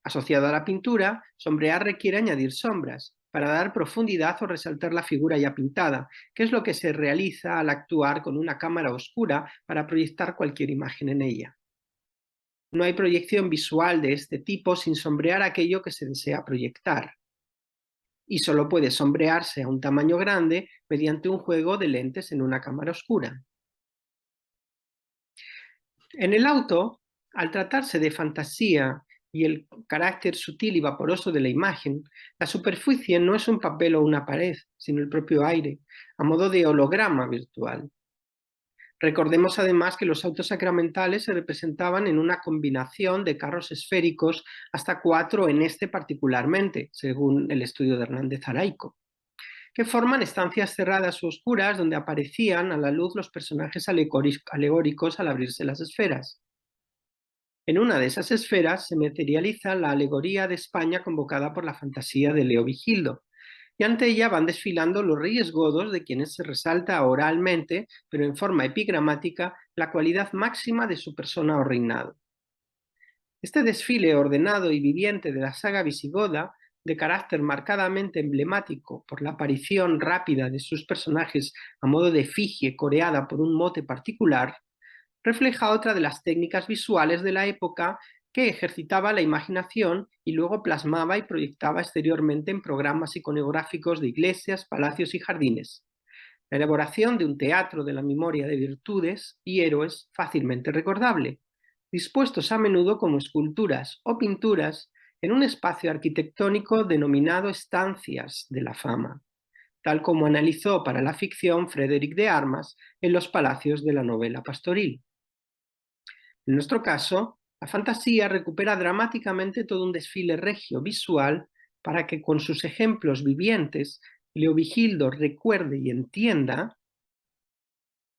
Asociado a la pintura, sombrear requiere añadir sombras para dar profundidad o resaltar la figura ya pintada, que es lo que se realiza al actuar con una cámara oscura para proyectar cualquier imagen en ella. No hay proyección visual de este tipo sin sombrear aquello que se desea proyectar. Y solo puede sombrearse a un tamaño grande mediante un juego de lentes en una cámara oscura. En el auto, al tratarse de fantasía y el carácter sutil y vaporoso de la imagen, la superficie no es un papel o una pared, sino el propio aire, a modo de holograma virtual. Recordemos además que los autos sacramentales se representaban en una combinación de carros esféricos, hasta 4 en este particularmente, según el estudio de Hernández Araico, que forman estancias cerradas u oscuras donde aparecían a la luz los personajes alegóricos al abrirse las esferas. En una de esas esferas se materializa la alegoría de España convocada por la fantasía de Leovigildo, y ante ella van desfilando los reyes godos de quienes se resalta oralmente, pero en forma epigramática, la cualidad máxima de su persona o reinado. Este desfile ordenado y viviente de la saga visigoda, de carácter marcadamente emblemático por la aparición rápida de sus personajes a modo de efigie coreada por un mote particular, refleja otra de las técnicas visuales de la época que ejercitaba la imaginación y luego plasmaba y proyectaba exteriormente en programas iconográficos de iglesias, palacios y jardines. La elaboración de un teatro de la memoria de virtudes y héroes fácilmente recordable, dispuestos a menudo como esculturas o pinturas en un espacio arquitectónico denominado estancias de la fama, tal como analizó para la ficción Frederick de Armas en los palacios de la novela pastoril. En nuestro caso, la fantasía recupera dramáticamente todo un desfile regio visual para que con sus ejemplos vivientes Leovigildo recuerde y entienda,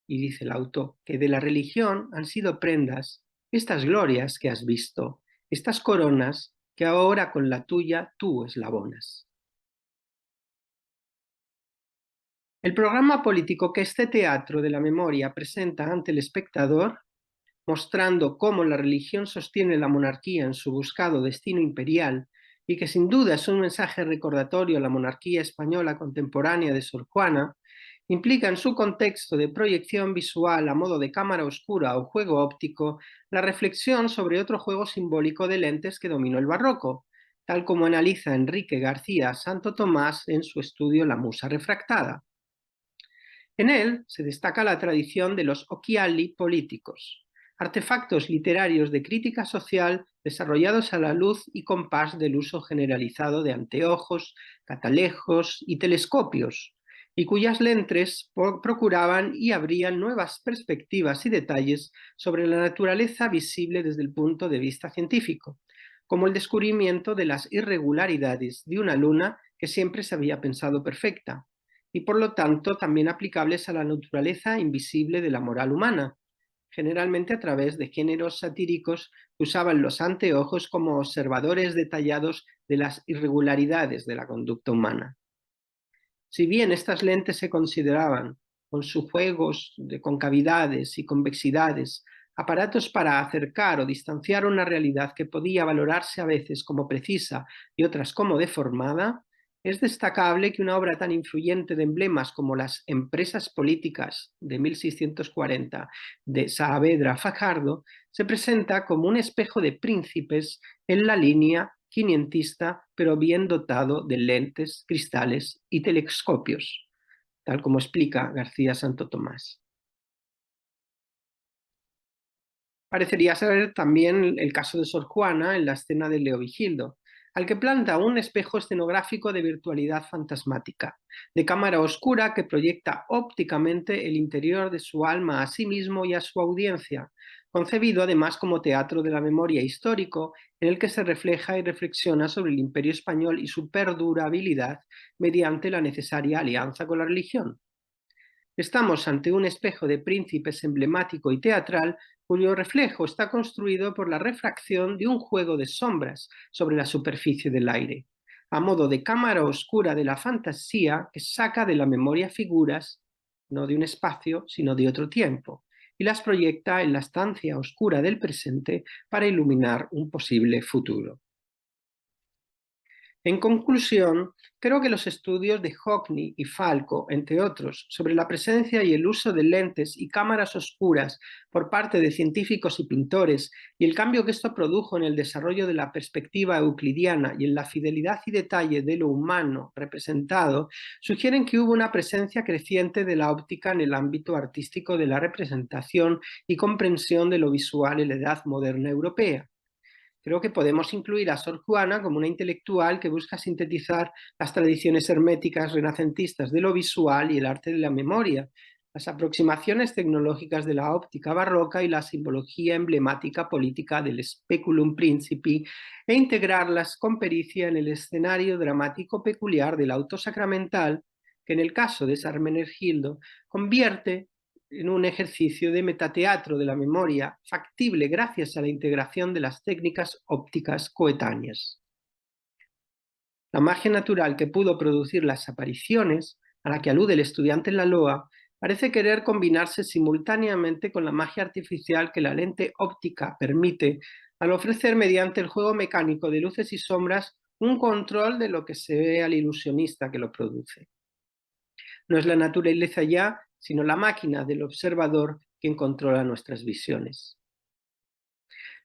y dice el autor, que de la religión han sido prendas estas glorias que has visto, estas coronas que ahora con la tuya tú eslabonas. El programa político que este teatro de la memoria presenta ante el espectador, mostrando cómo la religión sostiene la monarquía en su buscado destino imperial y que sin duda es un mensaje recordatorio a la monarquía española contemporánea de Sor Juana, implica en su contexto de proyección visual a modo de cámara oscura o juego óptico la reflexión sobre otro juego simbólico de lentes que dominó el barroco, tal como analiza Enrique García Santo Tomás en su estudio La Musa refractada. En él se destaca la tradición de los occhiali políticos, artefactos literarios de crítica social desarrollados a la luz y compás del uso generalizado de anteojos, catalejos y telescopios, y cuyas lentes procuraban y abrían nuevas perspectivas y detalles sobre la naturaleza visible desde el punto de vista científico, como el descubrimiento de las irregularidades de una luna que siempre se había pensado perfecta, y por lo tanto también aplicables a la naturaleza invisible de la moral humana, generalmente a través de géneros satíricos que usaban los anteojos como observadores detallados de las irregularidades de la conducta humana. Si bien estas lentes se consideraban, con sus juegos de concavidades y convexidades, aparatos para acercar o distanciar una realidad que podía valorarse a veces como precisa y otras como deformada, es destacable que una obra tan influyente de emblemas como las Empresas políticas de 1640 de Saavedra Fajardo se presenta como un espejo de príncipes en la línea quinientista, pero bien dotado de lentes, cristales y telescopios, tal como explica García Santo Tomás. Parecería ser también el caso de Sor Juana en la escena de Leovigildo, al que planta un espejo escenográfico de virtualidad fantasmática, de cámara oscura que proyecta ópticamente el interior de su alma a sí mismo y a su audiencia, concebido además como teatro de la memoria histórico, en el que se refleja y reflexiona sobre el Imperio español y su perdurabilidad mediante la necesaria alianza con la religión. Estamos ante un espejo de príncipes emblemático y teatral cuyo reflejo está construido por la refracción de un juego de sombras sobre la superficie del aire, a modo de cámara oscura de la fantasía que saca de la memoria figuras, no de un espacio, sino de otro tiempo, y las proyecta en la estancia oscura del presente para iluminar un posible futuro. En conclusión, creo que los estudios de Hockney y Falco, entre otros, sobre la presencia y el uso de lentes y cámaras oscuras por parte de científicos y pintores y el cambio que esto produjo en el desarrollo de la perspectiva euclidiana y en la fidelidad y detalle de lo humano representado, sugieren que hubo una presencia creciente de la óptica en el ámbito artístico de la representación y comprensión de lo visual en la Edad Moderna europea. Creo que podemos incluir a Sor Juana como una intelectual que busca sintetizar las tradiciones herméticas renacentistas de lo visual y el arte de la memoria, las aproximaciones tecnológicas de la óptica barroca y la simbología emblemática política del speculum principi, e integrarlas con pericia en el escenario dramático peculiar del auto sacramental, que en el caso de Sarmenegildo convierte en un ejercicio de metateatro de la memoria factible gracias a la integración de las técnicas ópticas coetáneas. La magia natural que pudo producir las apariciones, a la que alude el estudiante en la Loa, parece querer combinarse simultáneamente con la magia artificial que la lente óptica permite al ofrecer mediante el juego mecánico de luces y sombras un control de lo que se ve al ilusionista que lo produce. No es la naturaleza ya, sino la máquina del observador quien controla nuestras visiones.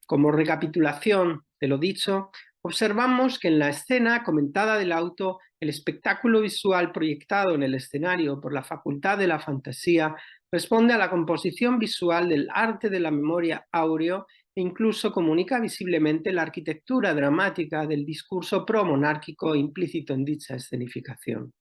Como recapitulación de lo dicho, observamos que en la escena comentada del auto, el espectáculo visual proyectado en el escenario por la facultad de la fantasía responde a la composición visual del arte de la memoria áureo e incluso comunica visiblemente la arquitectura dramática del discurso promonárquico implícito en dicha escenificación.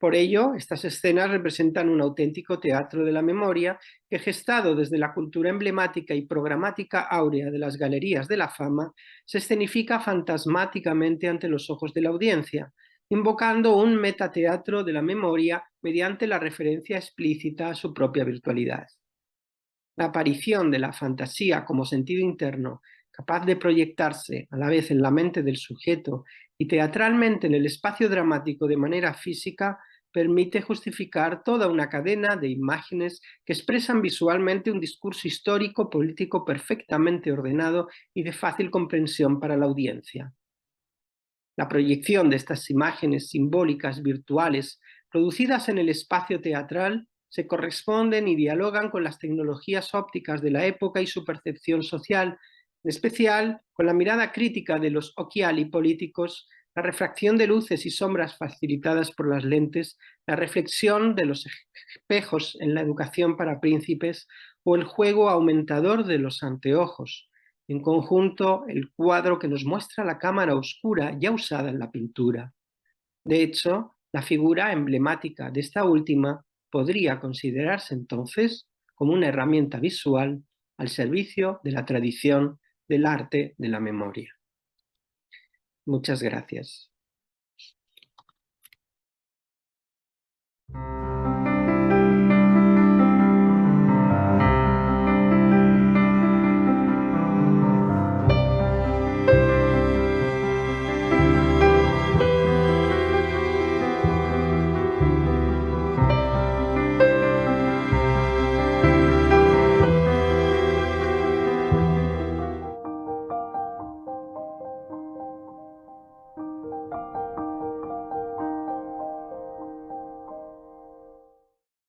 Por ello, estas escenas representan un auténtico teatro de la memoria que, gestado desde la cultura emblemática y programática áurea de las galerías de la fama, se escenifica fantasmáticamente ante los ojos de la audiencia, invocando un metateatro de la memoria mediante la referencia explícita a su propia virtualidad. La aparición de la fantasía como sentido interno, capaz de proyectarse a la vez en la mente del sujeto y teatralmente en el espacio dramático de manera física, permite justificar toda una cadena de imágenes que expresan visualmente un discurso histórico político perfectamente ordenado y de fácil comprensión para la audiencia. La proyección de estas imágenes simbólicas virtuales producidas en el espacio teatral se corresponden y dialogan con las tecnologías ópticas de la época y su percepción social, en especial con la mirada crítica de los occhiali políticos, la refracción de luces y sombras facilitadas por las lentes, la reflexión de los espejos en la educación para príncipes o el juego aumentador de los anteojos. En conjunto, el cuadro que nos muestra la cámara oscura ya usada en la pintura. De hecho, la figura emblemática de esta última podría considerarse entonces como una herramienta visual al servicio de la tradición del arte de la memoria. Muchas gracias.